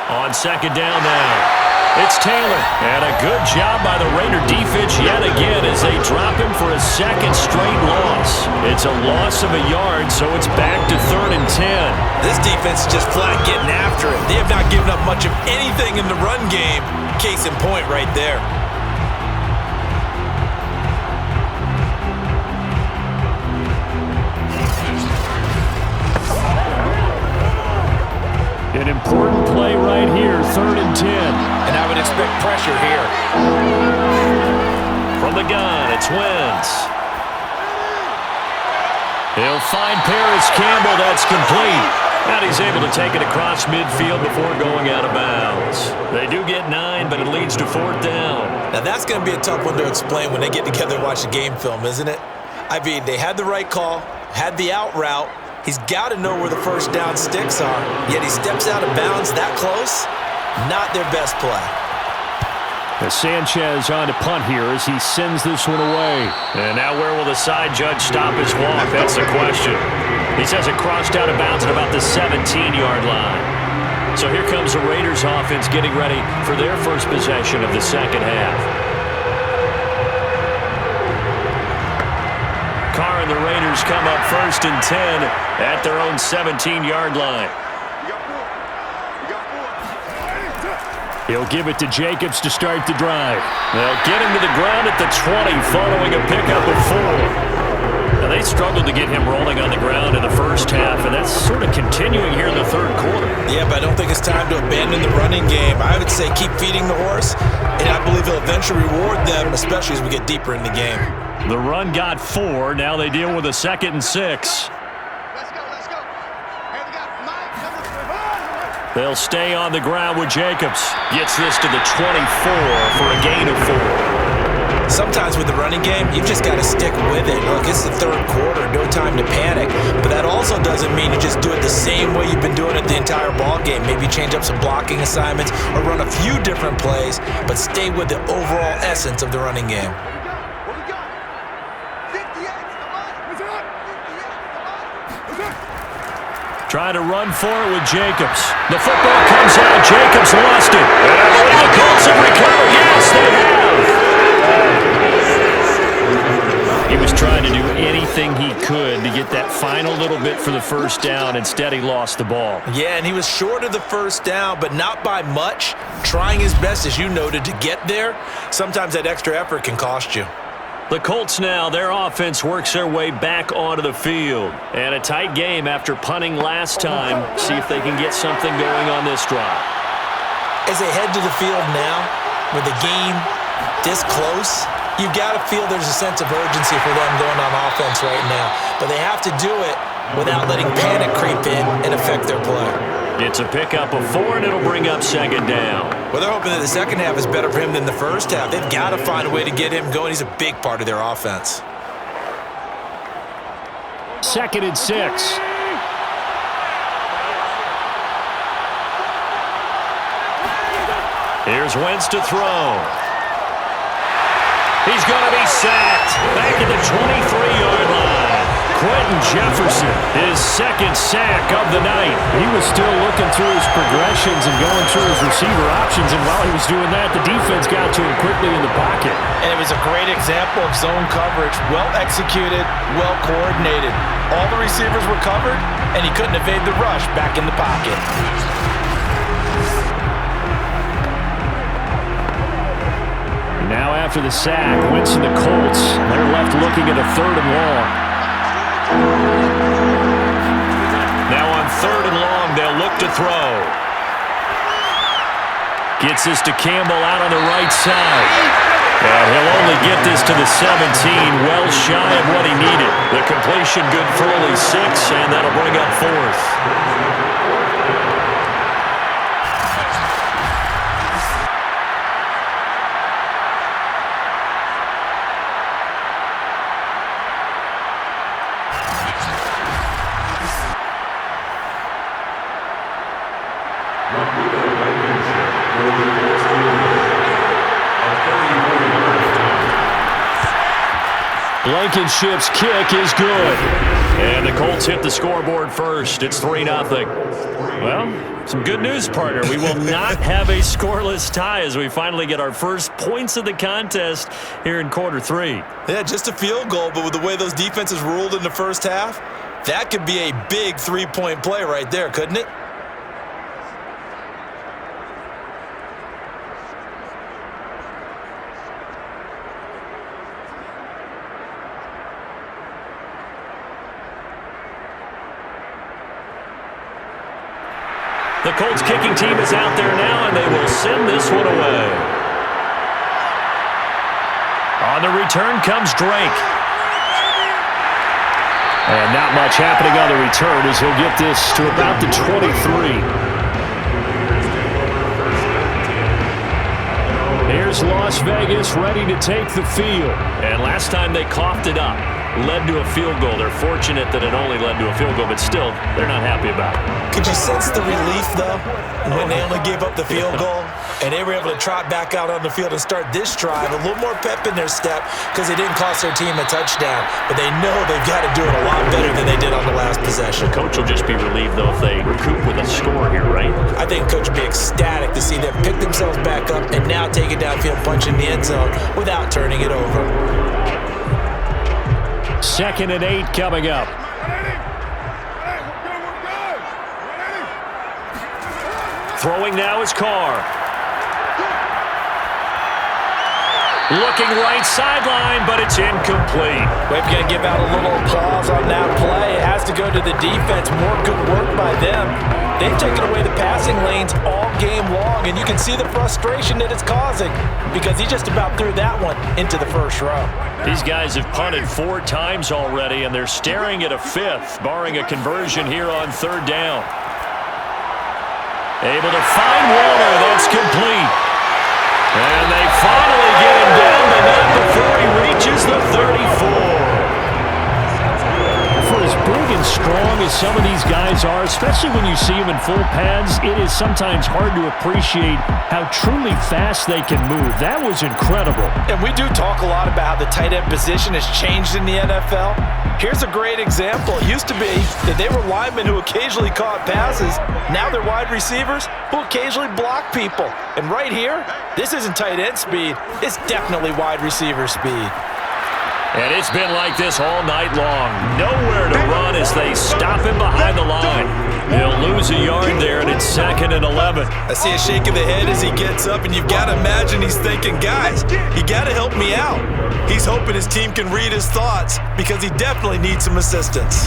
On second down now. It's Taylor, and a good job by the Raider defense yet again as they drop him for a second straight loss. It's a loss of a yard, so it's back to 3rd and 10. This defense is just flat getting after it. They have not given up much of anything in the run game. Case in point right there. An important play right here, 3rd and 10. And I would expect pressure here. From the gun, it's Wentz. He'll find Paris Campbell. That's complete. And he's able to take it across midfield before going out of bounds. They do get 9, but it leads to 4th down. Now that's going to be a tough one to explain when they get together and watch the game film, isn't it? I mean, they had the right call, had the out route. He's got to know where the first down sticks are, yet he steps out of bounds that close. Not their best play. As Sanchez on to punt here as he sends this one away. And now where will the side judge stop his walk? That's the question. He says it crossed out of bounds at about the 17-yard line. So here comes the Raiders offense getting ready for their first possession of the second half. Carr and the Raiders come up 1st and 10 at their own 17-yard line. He'll give it to Jacobs to start the drive. They'll get him to the ground at the 20 following a pickup of 4. Now they struggled to get him rolling on the ground in the first half, and that's sort of continuing here in the third quarter. Yeah, but I don't think it's time to abandon the running game. I would say keep feeding the horse, and I believe he'll eventually reward them, especially as we get deeper in the game. The run got 4. Now they deal with a 2nd and 6. They'll stay on the ground with Jacobs. Gets this to the 24 for a gain of 4. Sometimes with the running game, you've just got to stick with it. Look, it's the third quarter, no time to panic. But that also doesn't mean you just do it the same way you've been doing it the entire ball game. Maybe change up some blocking assignments or run a few different plays, but stay with the overall essence of the running game. Trying to run for it with Jacobs. The football comes out. Jacobs lost it. And I believe the Colts have recovered. Yes, they have. He was trying to do anything he could to get that final little bit for the first down. Instead, he lost the ball. Yeah, and he was short of the first down, but not by much. Trying his best, as you noted, to get there. Sometimes that extra effort can cost you. The Colts now, their offense works their way back onto the field. And a tight game after punting last time. See if they can get something going on this drive. As they head to the field now, with the game this close, you've got to feel there's a sense of urgency for them going on offense right now. But they have to do it without letting panic creep in and affect their play. It's a pickup of 4, and it'll bring up second down. Well, they're hoping that the second half is better for him than the first half. They've got to find a way to get him going. He's a big part of their offense. 2nd and 6. Here's Wentz to throw. He's going to be sacked. Back at the 23-yard line. Quentin Jefferson, his second sack of the night. He was still looking through his progressions and going through his receiver options, and while he was doing that, the defense got to him quickly in the pocket. And it was a great example of zone coverage. Well executed, well coordinated. All the receivers were covered, and he couldn't evade the rush back in the pocket. Now after the sack, Wentz and the Colts, they're left looking at a 3rd and long. Now on 3rd and long, they'll look to throw. Gets this to Campbell out on the right side. And he'll only get this to the 17, well shy of what he needed. The completion good for only 6, and that'll bring up 4th. Blankenship's kick is good. And the Colts hit the scoreboard first. It's 3-0. Well, some good news, partner. We will not have a scoreless tie as we finally get our first points of the contest here in quarter 3. Yeah, just a field goal, but with the way those defenses ruled in the first half, that could be a big 3-point play right there, couldn't it? The Colts kicking team is out there now, and they will send this one away. On the return comes Drake. And not much happening on the return as he'll get this to about the 23. Here's Las Vegas ready to take the field. And last time they coughed it up. Led to a field goal. They're fortunate that it only led to a field goal, but still, they're not happy about it. Could you sense the relief, though, when they only gave up the field goal and they were able to trot back out on the field and start this drive? A little more pep in their step because they didn't cost their team a touchdown, but they know they've got to do it a lot better than they did on the last possession. The coach will just be relieved, though, if they recoup with a score here, right? I think coach will be ecstatic to see them pick themselves back up and now take it downfield, punch in the end zone without turning it over. 2nd and 8 coming up. Throwing now is Carr. Looking right sideline, but it's incomplete. We're going to give out a little applause on that play. It has to go to the defense. More good work by them. They've taken away the passing lanes all game long, and you can see the frustration that it's causing because he just about threw that one into the first row. These guys have punted 4 times already, and they're staring at a 5th, barring a conversion here on 3rd down. Able to find Warner. That's complete. And they finally get him down the net before before he reaches the 34. For as big and strong as some of these guys are, especially when you see them in full pads, it is sometimes hard to appreciate how truly fast they can move. That was incredible. And we do talk a lot about how the tight end position has changed in the NFL. Here's a great example. It used to be that they were linemen who occasionally caught passes. Now they're wide receivers who occasionally block people. And right here, this isn't tight end speed. It's definitely wide receiver speed. And it's been like this all night long. Nowhere to run as they stop him behind the line. He'll lose a yard there, and it's 2nd and 11. I see a shake of the head as he gets up, and you've got to imagine he's thinking, guys, you got to help me out. He's hoping his team can read his thoughts because he definitely needs some assistance.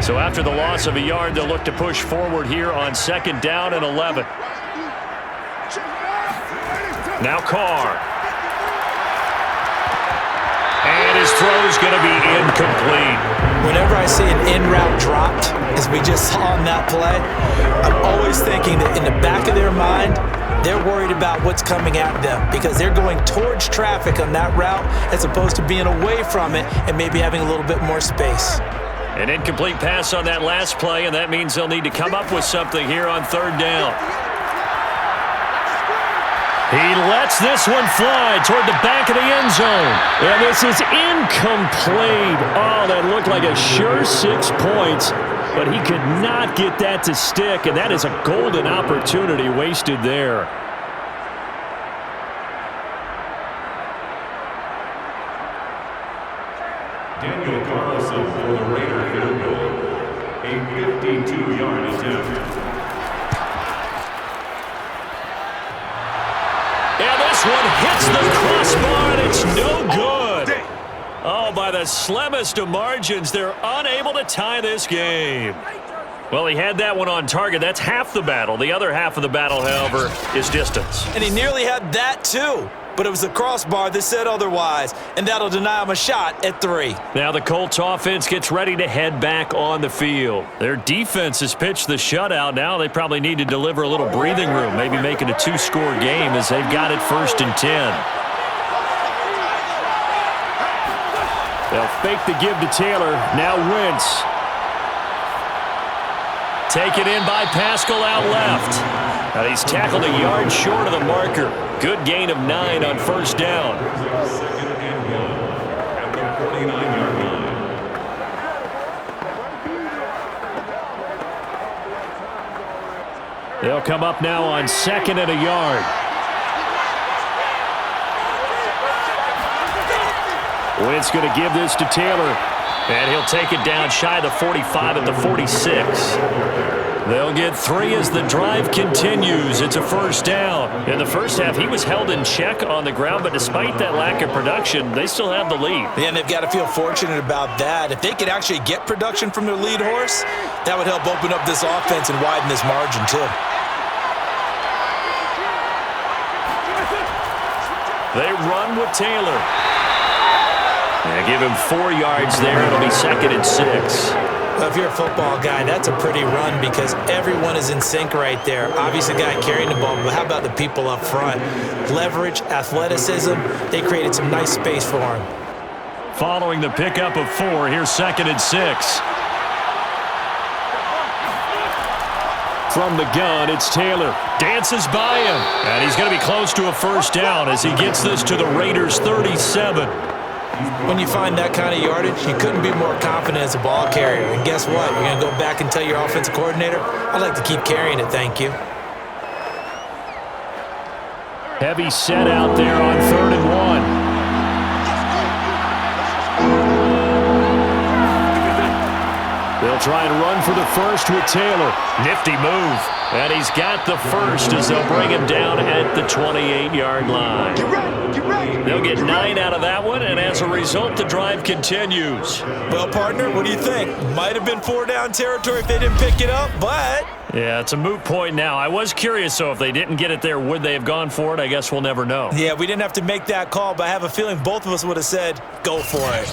So after the loss of a yard, they'll look to push forward here on 2nd down and 11. Now Carr. And his throw's going to be incomplete. Whenever I see an in-route dropped, as we just saw on that play, I'm always thinking that in the back of their mind, they're worried about what's coming at them because they're going towards traffic on that route as opposed to being away from it and maybe having a little bit more space. An incomplete pass on that last play, and that means they'll need to come up with something here on 3rd down. He lets this one fly toward the back of the end zone. And this is incomplete. Oh, that looked like a sure 6 points, but he could not get that to stick, and that is a golden opportunity wasted there. Daniel Carlson for the Raider field goal. A 52-yard attempt. And this one hits the crossbar, and it's no good. Oh, by the slimmest of margins, they're unable to tie this game. Well, he had that one on target. That's half the battle. The other half of the battle, however, is distance. And he nearly had that, too. But it was the crossbar that said otherwise, and that'll deny him a shot at 3. Now the Colts offense gets ready to head back on the field. Their defense has pitched the shutout. Now they probably need to deliver a little breathing room, maybe make it a 2-score game as they've got it 1st and 10. They'll fake the give to Taylor. Now Wentz. Taken in by Pascal out left. And he's tackled a yard short of the marker. Good gain of 9 on 1st down. 2nd and 1 at the 49-yard line. They'll come up now on 2nd and a yard. Wentz going to give this to Taylor. And he'll take it down shy of the 45 at the 46. They'll get 3 as the drive continues. It's a 1st down. In the first half, he was held in check on the ground, but despite that lack of production, they still have the lead. And they've got to feel fortunate about that. If they could actually get production from their lead horse, that would help open up this offense and widen this margin, too. They run with Taylor. Yeah, give him 4 yards there. It'll be 2nd and 6. Well, if you're a football guy, that's a pretty run because everyone is in sync right there. Obviously, the guy carrying the ball, but how about the people up front? Leverage, athleticism, they created some nice space for him. Following the pickup of 4, here's 2nd and 6. From the gun, it's Taylor. Dances by him. And he's going to be close to a 1st down as he gets this to the Raiders' 37. When you find that kind of yardage, you couldn't be more confident as a ball carrier. And guess what? You're going to go back and tell your offensive coordinator, I'd like to keep carrying it, thank you. Heavy set out there on 3rd and 1. They'll try and run for the 1st with Taylor. Nifty move. And he's got the 1st as they'll bring him down at the 28-yard line. Get ready. They'll get 9 out of that one, and as a result, the drive continues. Well, partner, what do you think? Might have been 4-down territory if they didn't pick it up, but Yeah, it's a moot point now. I was curious, so if they didn't get it there, would they have gone for it? I guess we'll never know. Yeah, we didn't have to make that call, but I have a feeling both of us would have said, go for it.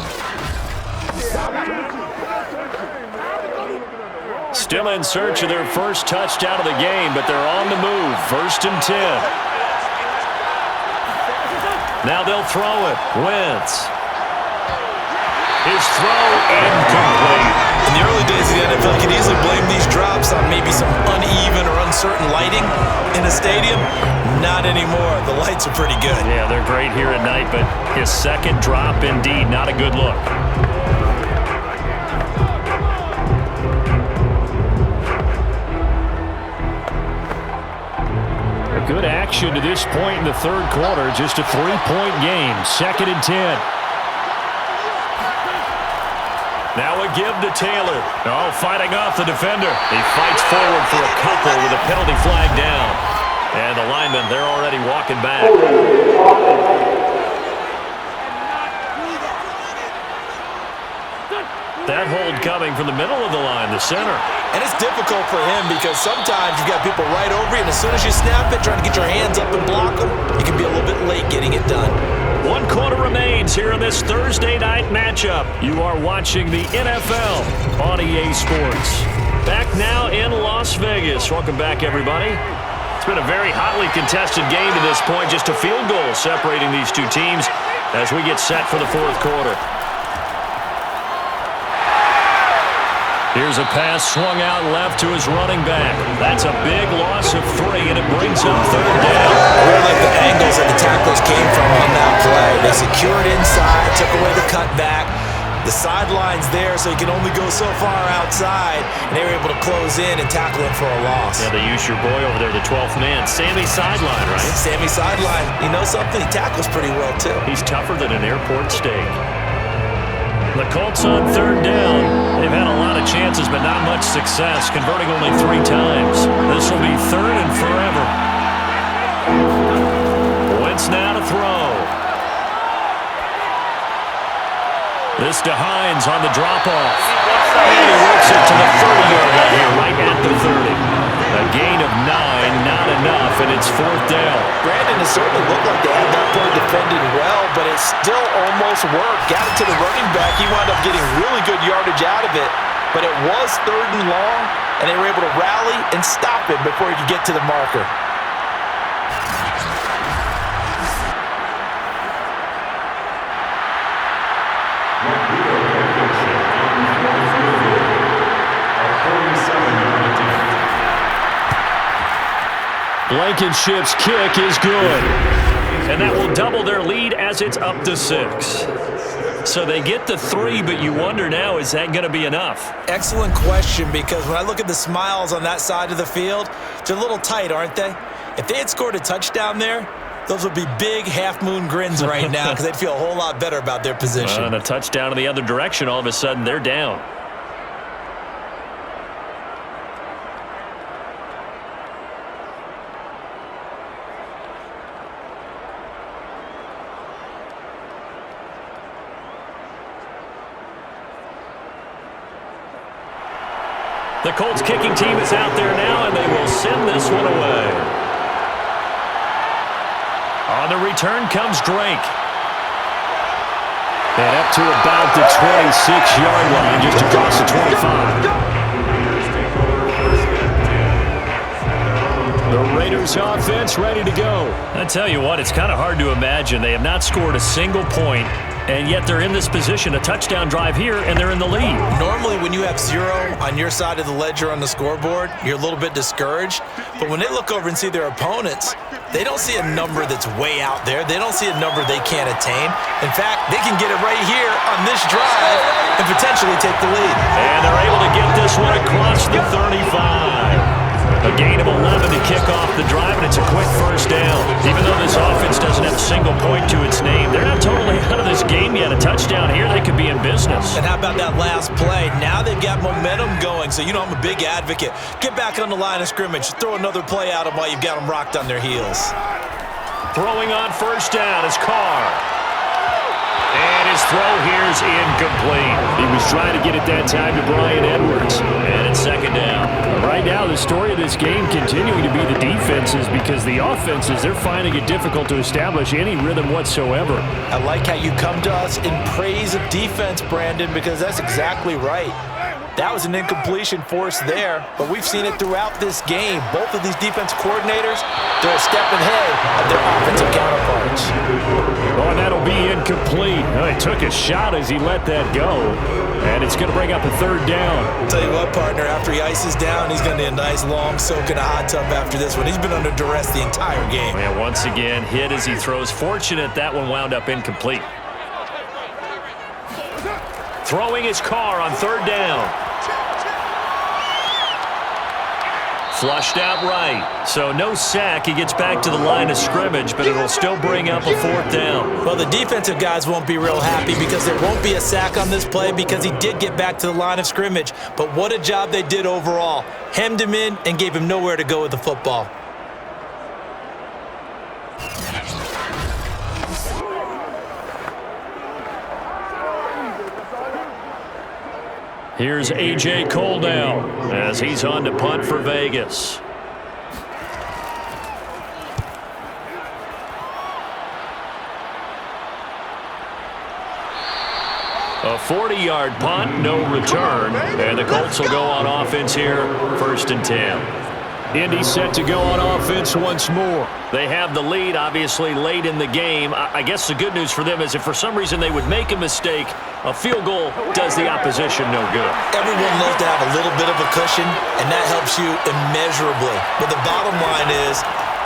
Still in search of their first touchdown of the game, but they're on the move. 1st and 10. Now they'll throw it. Wentz. His throw incomplete. In the early days of the NFL, you could easily blame these drops on maybe some uneven or uncertain lighting in a stadium. Not anymore. The lights are pretty good. Yeah, they're great here at night, but his second drop, indeed, not a good look. Good action to this point in the third quarter. Just a 3-point game. 2nd and 10. Now a give to Taylor. Oh, fighting off the defender. He fights forward for a couple with a penalty flag down. And the linemen, they're already walking back. That hold coming from the middle of the line, the center. And it's difficult for him because sometimes you've got people right over you, and as soon as you snap it, trying to get your hands up and block them, you can be a little bit late getting it done. 1 quarter remains here in this Thursday night matchup. You are watching the NFL on EA Sports. Back now in Las Vegas. Welcome back, everybody. It's been a very hotly contested game to this point. Just a field goal separating these two teams as we get set for the fourth quarter. Here's a pass swung out left to his running back. That's a big loss of 3, and it brings up 3rd down. I really like the angles that the tacklers came from on that play. They secured inside, took away the cutback. The sideline's there, so you can only go so far outside, and they were able to close in and tackle him for a loss. Yeah, they used your boy over there, the 12th man. Sammy Sideline, right? Sammy Sideline. You know something? He tackles pretty well, too. He's tougher than an airport steak. The Colts on 3rd down. They've had a lot of chances, but not much success, converting only 3 times. This will be 3rd and forever. Wentz now to throw. This to Hines on the drop-off. And he works it to the 30-yard line here, right at the 30. A gain of 9, not enough, and it's 4th down. Brandon, it certainly looked like they had that play defended well, but it still almost worked. Got it to the running back. He wound up getting really good yardage out of it, but it was 3rd and long, and they were able to rally and stop it before he could get to the marker. Blankenship's kick is good. And that will double their lead as it's up to 6. So they get the 3, but you wonder now, is that going to be enough? Excellent question, because when I look at the smiles on that side of the field, they're a little tight, aren't they? If they had scored a touchdown there, those would be big half-moon grins right now because they'd feel a whole lot better about their position. And a touchdown in the other direction, all of a sudden they're down. The Colts kicking team is out there now, and they will send this one away. On the return comes Drake. And up to about the 26-yard line, just across the 25. The Raiders offense ready to go. I tell you what, it's kind of hard to imagine. They have not scored a single point, and yet they're in this position, a touchdown drive here, and they're in the lead. Normally, when you have 0 on your side of the ledger on the scoreboard, you're a little bit discouraged. But when they look over and see their opponents, they don't see a number that's way out there. They don't see a number they can't attain. In fact, they can get it right here on this drive and potentially take the lead. And they're able to get this one across the 35. A gain of 11 to kick off the drive, and it's a quick first down. Even though this offense doesn't have a single point to its name, they're not totally out of this game yet. A touchdown here, they could be in business. And how about that last play? Now they've got momentum going, so you know I'm a big advocate. Get back on the line of scrimmage. Throw another play at them while you've got them rocked on their heels. Throwing on first down is Carr. And his throw here's incomplete. He was trying to get it that time to Bryan Edwards. And it's second down. Right now, the story of this game continuing to be the defenses, because the offenses, they're finding it difficult to establish any rhythm whatsoever. I like how you come to us in praise of defense, Brandon, because that's exactly right. That was an incompletion forced there, but we've seen it throughout this game. Both of these defense coordinators, they're a step ahead of their offensive counterparts. Oh, and that'll be incomplete. Oh, he took a shot as he let that go, and it's going to bring up a third down. I'll tell you what, partner, after he ices down, he's going to need a nice long soak in a hot tub after this one. He's been under duress the entire game. And once again, hit as he throws. Fortunate that one wound up incomplete. Throwing his car on third down. Flushed out right. So no sack. He gets back to the line of scrimmage, but it'll still bring up a fourth down. Well, the defensive guys won't be real happy because there won't be a sack on this play because he did get back to the line of scrimmage. But what a job they did overall. Hemmed him in and gave him nowhere to go with the football. Here's A.J. Cole now as he's on to punt for Vegas. A 40-yard punt, no return, and the Colts will go on offense here, 1st and 10. Indy set to go on offense once more. They have the lead, obviously, late in the game. I guess the good news for them is if for some reason they would make a mistake, a field goal does the opposition no good. Everyone loves to have a little bit of a cushion, and that helps you immeasurably. But the bottom line is,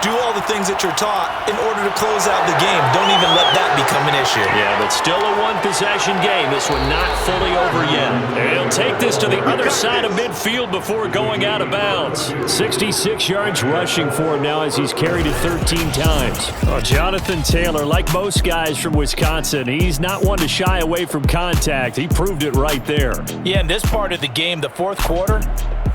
do all the things that you're taught in order to close out the game. Don't even let that become an issue. Yeah, but still a one-possession game. This one not fully over yet. And he'll take this to the other side of midfield before going out of bounds. 66 yards rushing for him now as he's carried it 13 times. Oh, Jonathan Taylor, like most guys from Wisconsin, he's not one to shy away from contact. He proved it right there. Yeah, in this part of the game, the fourth quarter,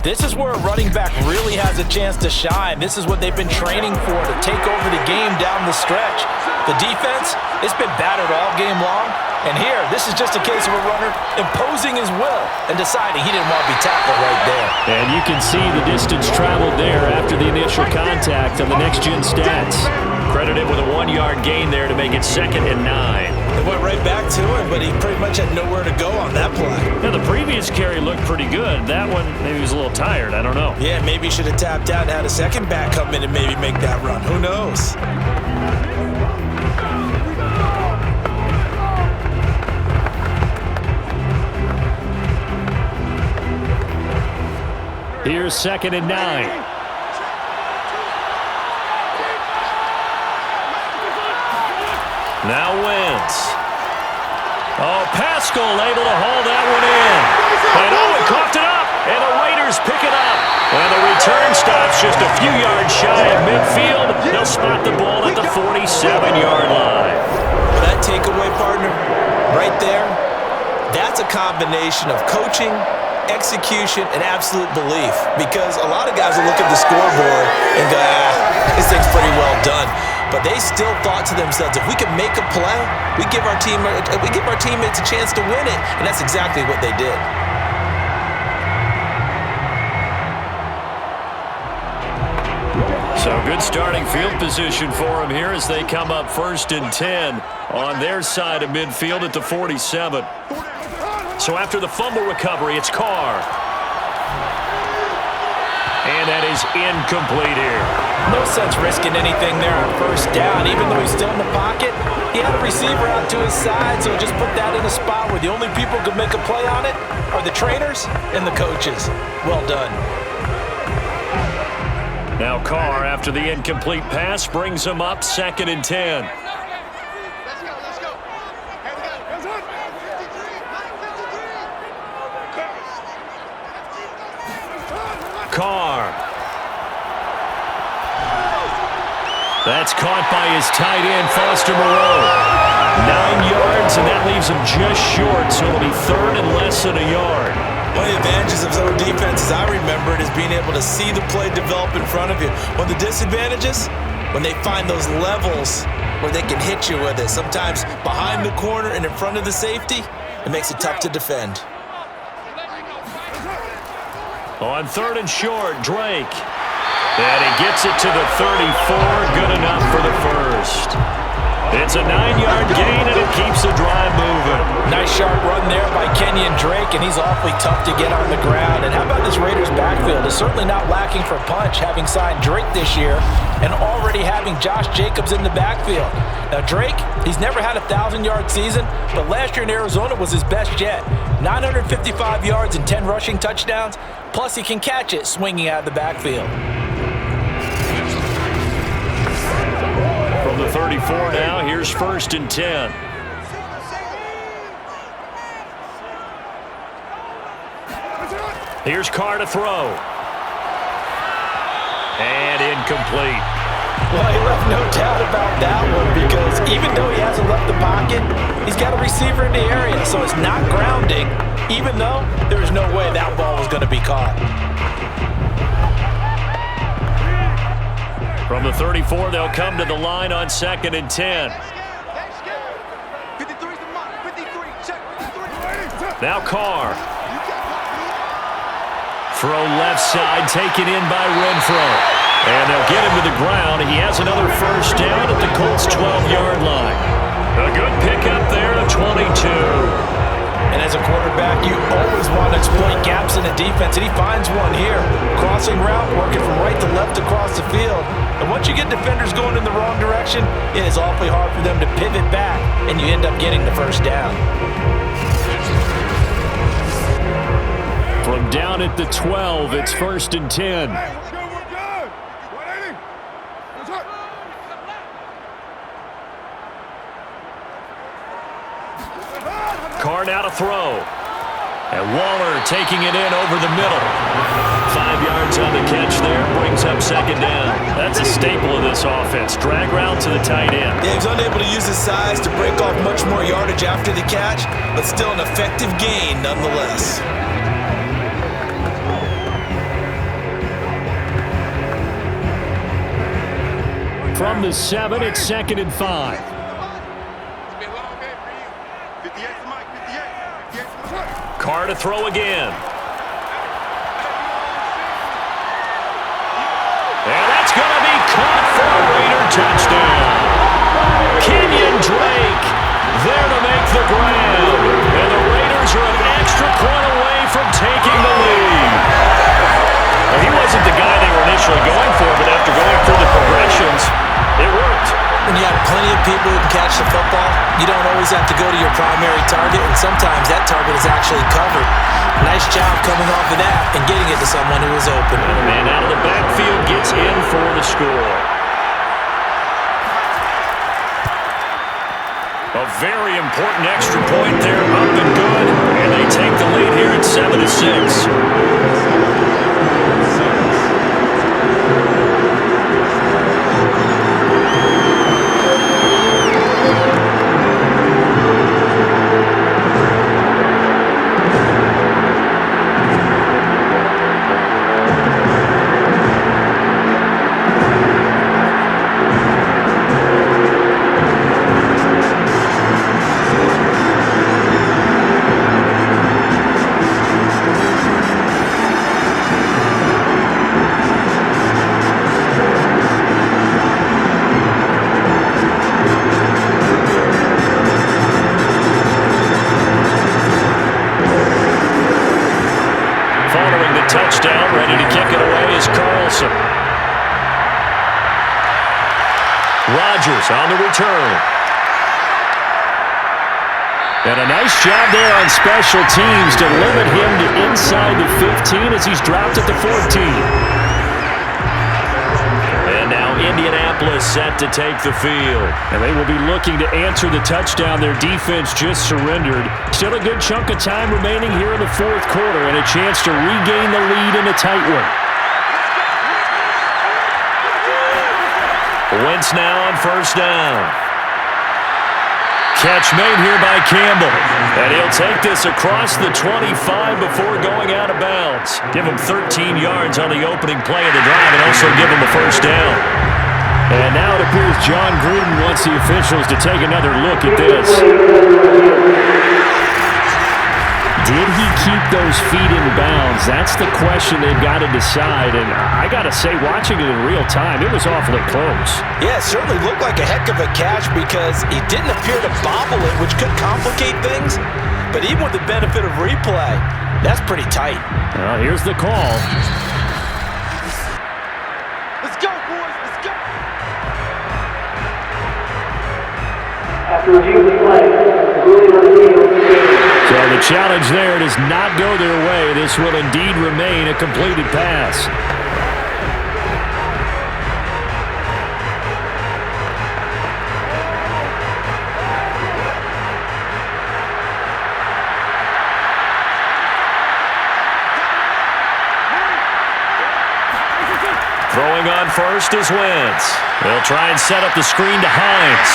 this is where a running back really has a chance to shine. This is what they've been training for, to take over the game down the stretch. The defense, it's been battered all game long. And here, this is just a case of a runner imposing his will and deciding he didn't want to be tackled right there. And you can see the distance traveled there after the initial contact on the next-gen stats. Credited with a 1-yard gain there to make it 2nd and 9. It went right back to him, but he pretty much had nowhere to go on that play. Now, the previous carry looked pretty good. That one, maybe he was a little tired. I don't know. Yeah, maybe he should have tapped out and had a second back come in and maybe make that run. Who knows? Here's 2nd and 9. Now Wentz. Oh, Pascal able to haul that one in. And he coughed it up. And the Raiders pick it up. And the return stops just a few yards shy of midfield. They'll spot the ball at the 47-yard line. That takeaway, partner, right there, that's a combination of coaching, execution, and absolute belief. Because a lot of guys will look at the scoreboard and go, this thing's pretty well done. But they still thought to themselves, if we can make a play, we give our teammates a chance to win it. And that's exactly what they did. So good starting field position for them here as they come up 1st and 10 on their side of midfield at the 47. So after the fumble recovery, it's Carr. And that is incomplete here. No sense risking anything there on 1st down. Even though he's still in the pocket, he had a receiver out to his side, so he just put that in a spot where the only people who could make a play on it are the trainers and the coaches. Well done. Now Carr, after the incomplete pass, brings him up 2nd and 10. Carr. That's caught by his tight end, Foster Moreau. 9 yards, and that leaves him just short, so it'll be 3rd and less than a yard. One of the advantages of zone defense, as I remember it, is being able to see the play develop in front of you. One of the disadvantages, when they find those levels where they can hit you with it. Sometimes behind the corner and in front of the safety, it makes it tough to defend. On 3rd and short, Drake. And he gets it to the 34. Good enough for the first. It's a 9-yard gain, and it keeps the drive moving. Nice sharp run there by Kenyon Drake, and he's awfully tough to get on the ground. And how about this Raiders backfield? Is certainly not lacking for punch, having signed Drake this year and already having Josh Jacobs in the backfield. Now, Drake, he's never had a 1,000-yard season, but last year in Arizona was his best yet. 955 yards and 10 rushing touchdowns, plus he can catch it swinging out of the backfield. From the 34 now, here's 1st and 10. Here's Carr to throw. And incomplete. Well, he left no doubt about that one because even though he hasn't left the pocket, he's got a receiver in the area, so it's not grounding, even though there's no way that ball was going to be caught. From the 34, they'll come to the line on 2nd and 10. Now Carr. Throw left side, taken in by Renfro. And they'll get him to the ground. He has another first down at the Colts' 12-yard line. A good pickup there to 22. And as a quarterback, you always want to exploit gaps in the defense, and he finds one here. Crossing route, working from right to left across the field. And once you get defenders going in the wrong direction, it is awfully hard for them to pivot back, and you end up getting the first down. From down at the 12, it's 1st and 10. Carr now to throw. And Waller taking it in over the middle. 5 yards on the catch there, brings up 2nd down. That's a staple of this offense. Drag route to the tight end. Yeah, he's unable to use his size to break off much more yardage after the catch, but still an effective gain nonetheless. From the 7, it's 2nd and 5. Carr to throw again. And that's going to be caught for a Raider touchdown. Kenyon Drake there to make the grab. And the Raiders are an extra point away from taking the lead. Well, he wasn't the guy they were initially going for, but after going through the progressions, it worked. When you have plenty of people who can catch the football, you don't always have to go to your primary target, and sometimes that target is actually covered. Nice job coming off of that and getting it to someone who was open. And the man out of the backfield gets in for the score. A very important extra point there, up and good, and they take the lead here at 7-6. Touchdown, ready to kick it away is Carlson. Rodgers on the return. And a nice job there on special teams to limit him to inside the 15 as he's dropped at the 14. And now Indianapolis set to take the field. And they will be looking to answer the touchdown their defense just surrendered. Still a good chunk of time remaining here in the 4th quarter and a chance to regain the lead in a tight one. Wentz now on 1st down. Catch made here by Campbell. And he'll take this across the 25 before going out of bounds. Give him 13 yards on the opening play of the drive and also give him a first down. And now it appears John Gruden wants the officials to take another look at this. Did he keep those feet in bounds? That's the question they've got to decide. And I got to say, watching it in real time, it was awfully close. Yeah, it certainly looked like a heck of a catch because he didn't appear to bobble it, which could complicate things. But even with the benefit of replay, that's pretty tight. Well, here's the call. Let's go, boys. Let's go. After reviewing the play, ruling on the field. So the challenge there does not go their way. This will indeed remain a completed pass. Throwing on first is Wentz. They'll try and set up the screen to Hines.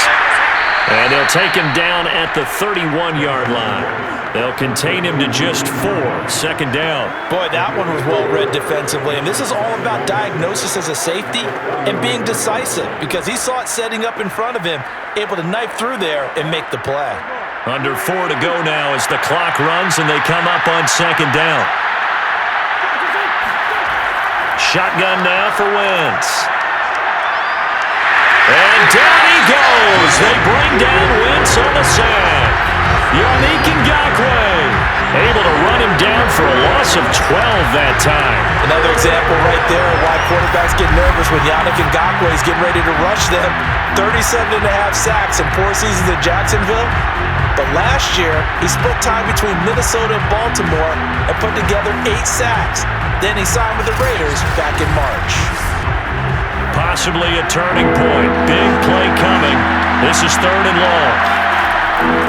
And they'll take him down at the 31-yard line. They'll contain him to just 4, second down. Boy, that one was well read defensively. And this is all about diagnosis as a safety and being decisive because he saw it setting up in front of him, able to knife through there and make the play. Under 4 to go now as the clock runs and they come up on second down. Shotgun now for Wentz. And down he goes. They bring down Wentz on the sack. Yannick Ngakoue able to run him down for a loss of 12 that time. Another example right there of why quarterbacks get nervous when Yannick Ngakoue is getting ready to rush them. 37.5 sacks in 4 seasons in Jacksonville. But last year, he split time between Minnesota and Baltimore and put together 8 sacks. Then he signed with the Raiders back in March. Possibly a turning point. Big play coming. This is 3rd and long.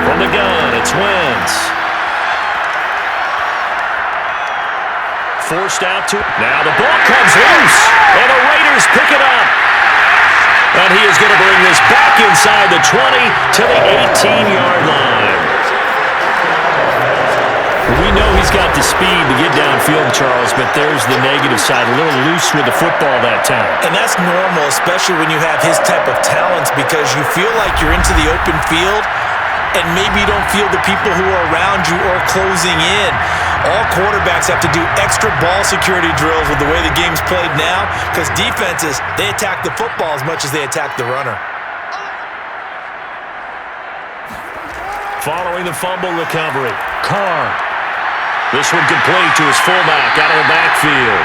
From the gun, it's Wentz. Forced out to... Now the ball comes loose, and the Raiders pick it up. And he is going to bring this back inside the 20 to the 18-yard line. We know he's got the speed to get downfield, Charles, but there's the negative side. A little loose with the football that time. And that's normal, especially when you have his type of talents, because you feel like you're into the open field and maybe you don't feel the people who are around you or closing in. All quarterbacks have to do extra ball security drills with the way the game's played now because defenses, they attack the football as much as they attack the runner. Following the fumble recovery, Carr. This one complete to his fullback out of the backfield.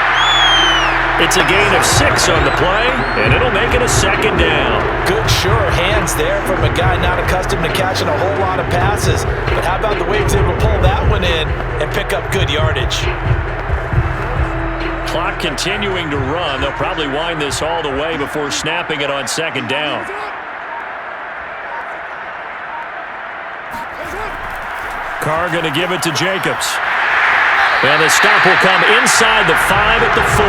It's a gain of 6 on the play, and it'll make it a second down. Good, sure hands there from a guy not accustomed to catching a whole lot of passes. But how about the way he was able to pull that one in and pick up good yardage? Clock continuing to run. They'll probably wind this all the way before snapping it on second down. Carr going to give it to Jacobs. And the stop will come inside the 5 at the 4.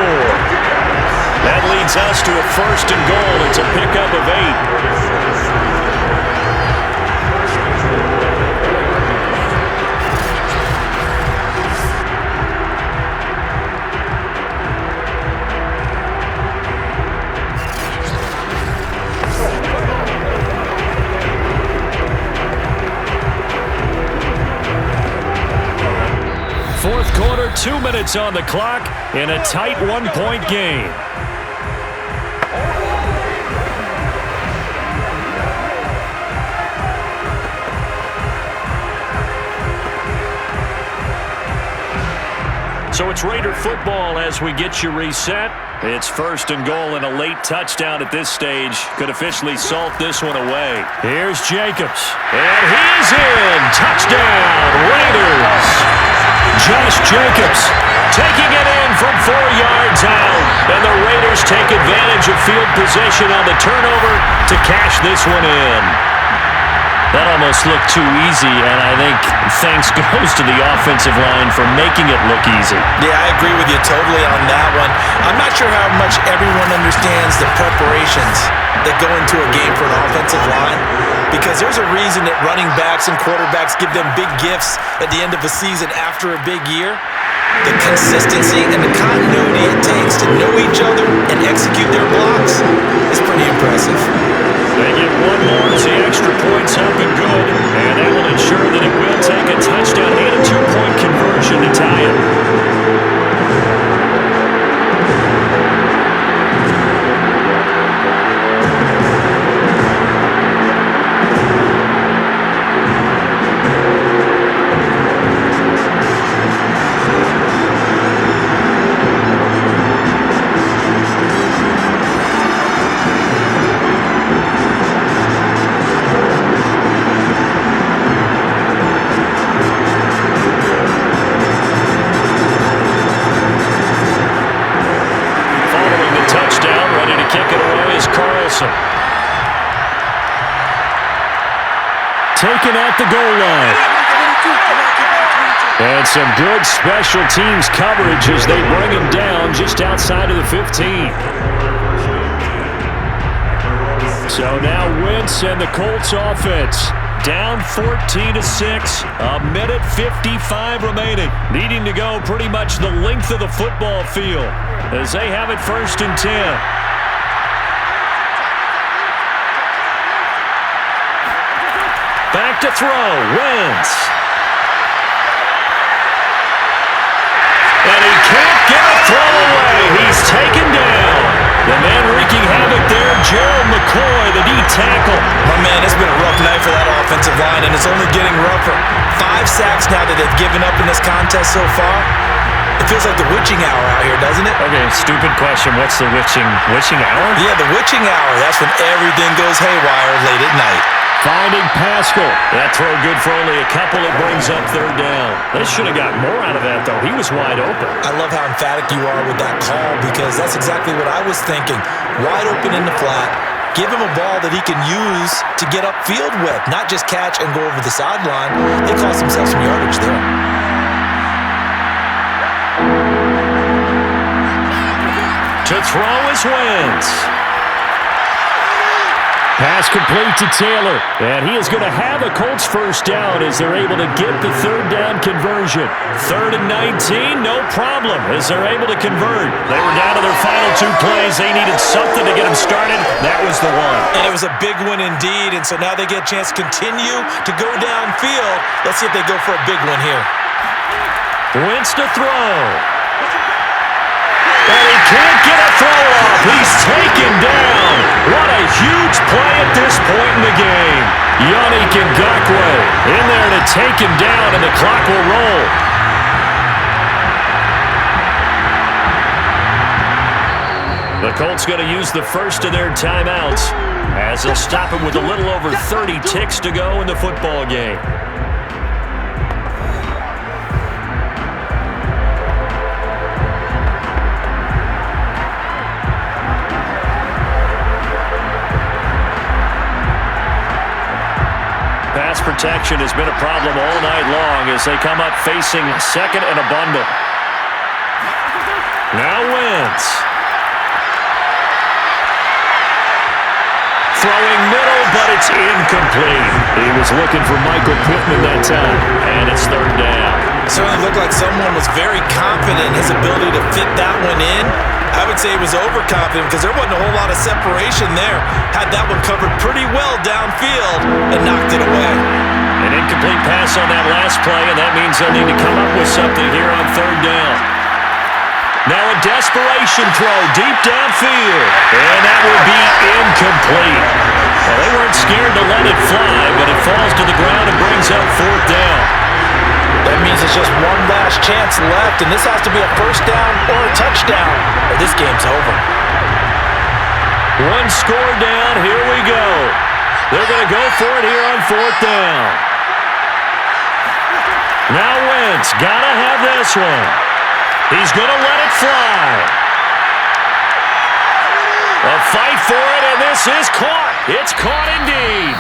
That leads us to a 1st and goal. It's a pickup of 8. Fourth quarter, 2 minutes on the clock in a tight 1-point game. So it's Raider football as we get you reset. It's 1st and goal and a late touchdown at this stage could officially salt this one away. Here's Jacobs. And he's in. Touchdown, Raiders. Josh Jacobs taking it in from 4 yards out. And the Raiders take advantage of field position on the turnover to cash this one in. That almost looked too easy, and I think thanks goes to the offensive line for making it look easy. Yeah, I agree with you totally on that one. I'm not sure how much everyone understands the preparations that go into a game for an offensive line, because there's a reason that running backs and quarterbacks give them big gifts at the end of a season after a big year. The consistency and the continuity it takes to know each other and execute their blocks is pretty impressive. taken at the goal line. And some good special teams coverage as they bring him down just outside of the 15. So now Wentz and the Colts offense down 14-6, a minute 55 remaining. Needing to go pretty much the length of the football field as they have it 1st and 10. Back to throw, Wentz. And he can't get a throw away. He's taken down. The man wreaking havoc there, Gerald McCoy, the D tackle. My man, it's been a rough night for that offensive line, and it's only getting rougher. 5 sacks now that they've given up in this contest so far. It feels like the witching hour out here, doesn't it? Okay, stupid question. What's the witching hour? Yeah, the witching hour. That's when everything goes haywire late at night. Finding Pascal. That throw good for only a couple. It brings up 3rd down. They should have got more out of that, though. He was wide open. I love how emphatic you are with that call because that's exactly what I was thinking. Wide open in the flat. Give him a ball that he can use to get upfield with, not just catch and go over the sideline. They cost themselves some yardage there. To throw is Wentz. Pass complete to Taylor, and he is going to have a Colts 1st down as they're able to get the 3rd down conversion. 3rd and 19, no problem as they're able to convert. They were down to their final 2 plays. They needed something to get them started. That was the one. And it was a big one indeed, and so now they get a chance to continue to go downfield. Let's see if they go for a big one here. Wentz to throw. And he can't get a throw off. He's taken down. What a huge play at this point in the game. Yannick Ngakoue in there to take him down, and the clock will roll. The Colts going to use the first of their timeouts as they'll stop it with a little over 30 ticks to go in the football game. Pass protection has been a problem all night long as they come up facing 2nd and a bundle. Now Wentz. Throwing middle, but it's incomplete. He was looking for Michael Pittman that time, and it's 3rd down. Certainly looked like someone was very confident in his ability to fit that one in. I would say he was overconfident because there wasn't a whole lot of separation there. Had that one covered pretty well downfield and knocked it away. An incomplete pass on that last play, and that means they'll need to come up with something here on 3rd down. Now a desperation throw deep downfield, and that will be incomplete. Well, they weren't scared to let it fly, but it falls to the ground and brings up 4th down. That means it's just one last chance left, and this has to be a 1st down or a touchdown, or this game's over. 1 score down, here we go. They're going to go for it here on 4th down. Now Wentz, gotta have this one. He's going to let it fly. A fight for it, and this is caught. It's caught indeed.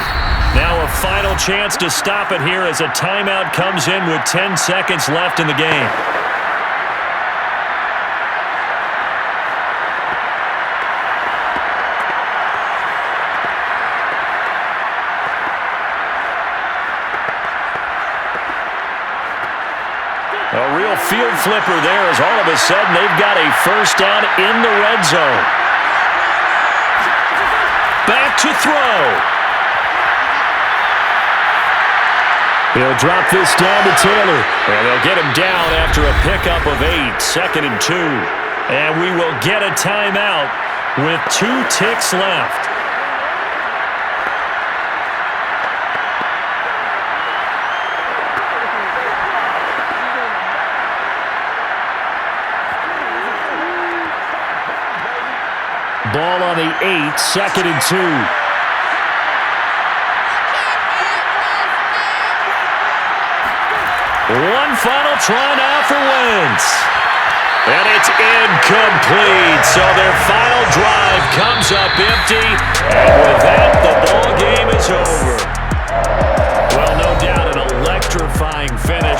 Now a final chance to stop it here as a timeout comes in with 10 seconds left in the game. A real field flipper there as all of a sudden they've got a 1st down in the red zone. Back to throw. He'll drop this down to Taylor, and they'll get him down after a pickup of 8, 2nd and 2. And we will get a timeout with 2 ticks left. Ball on the 8, 2nd and 2. One final try now for Wentz. And it's incomplete. So their final drive comes up empty. And with that, the ball game is over. Well,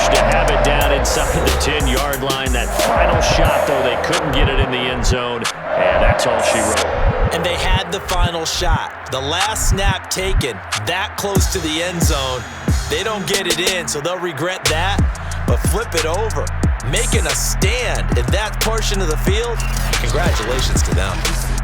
managed to have it down inside the 10-yard line. That final shot, though, they couldn't get it in the end zone, and that's all she wrote. And they had the final shot. The last snap taken that close to the end zone. They don't get it in, so they'll regret that. But flip it over, making a stand in that portion of the field. Congratulations to them.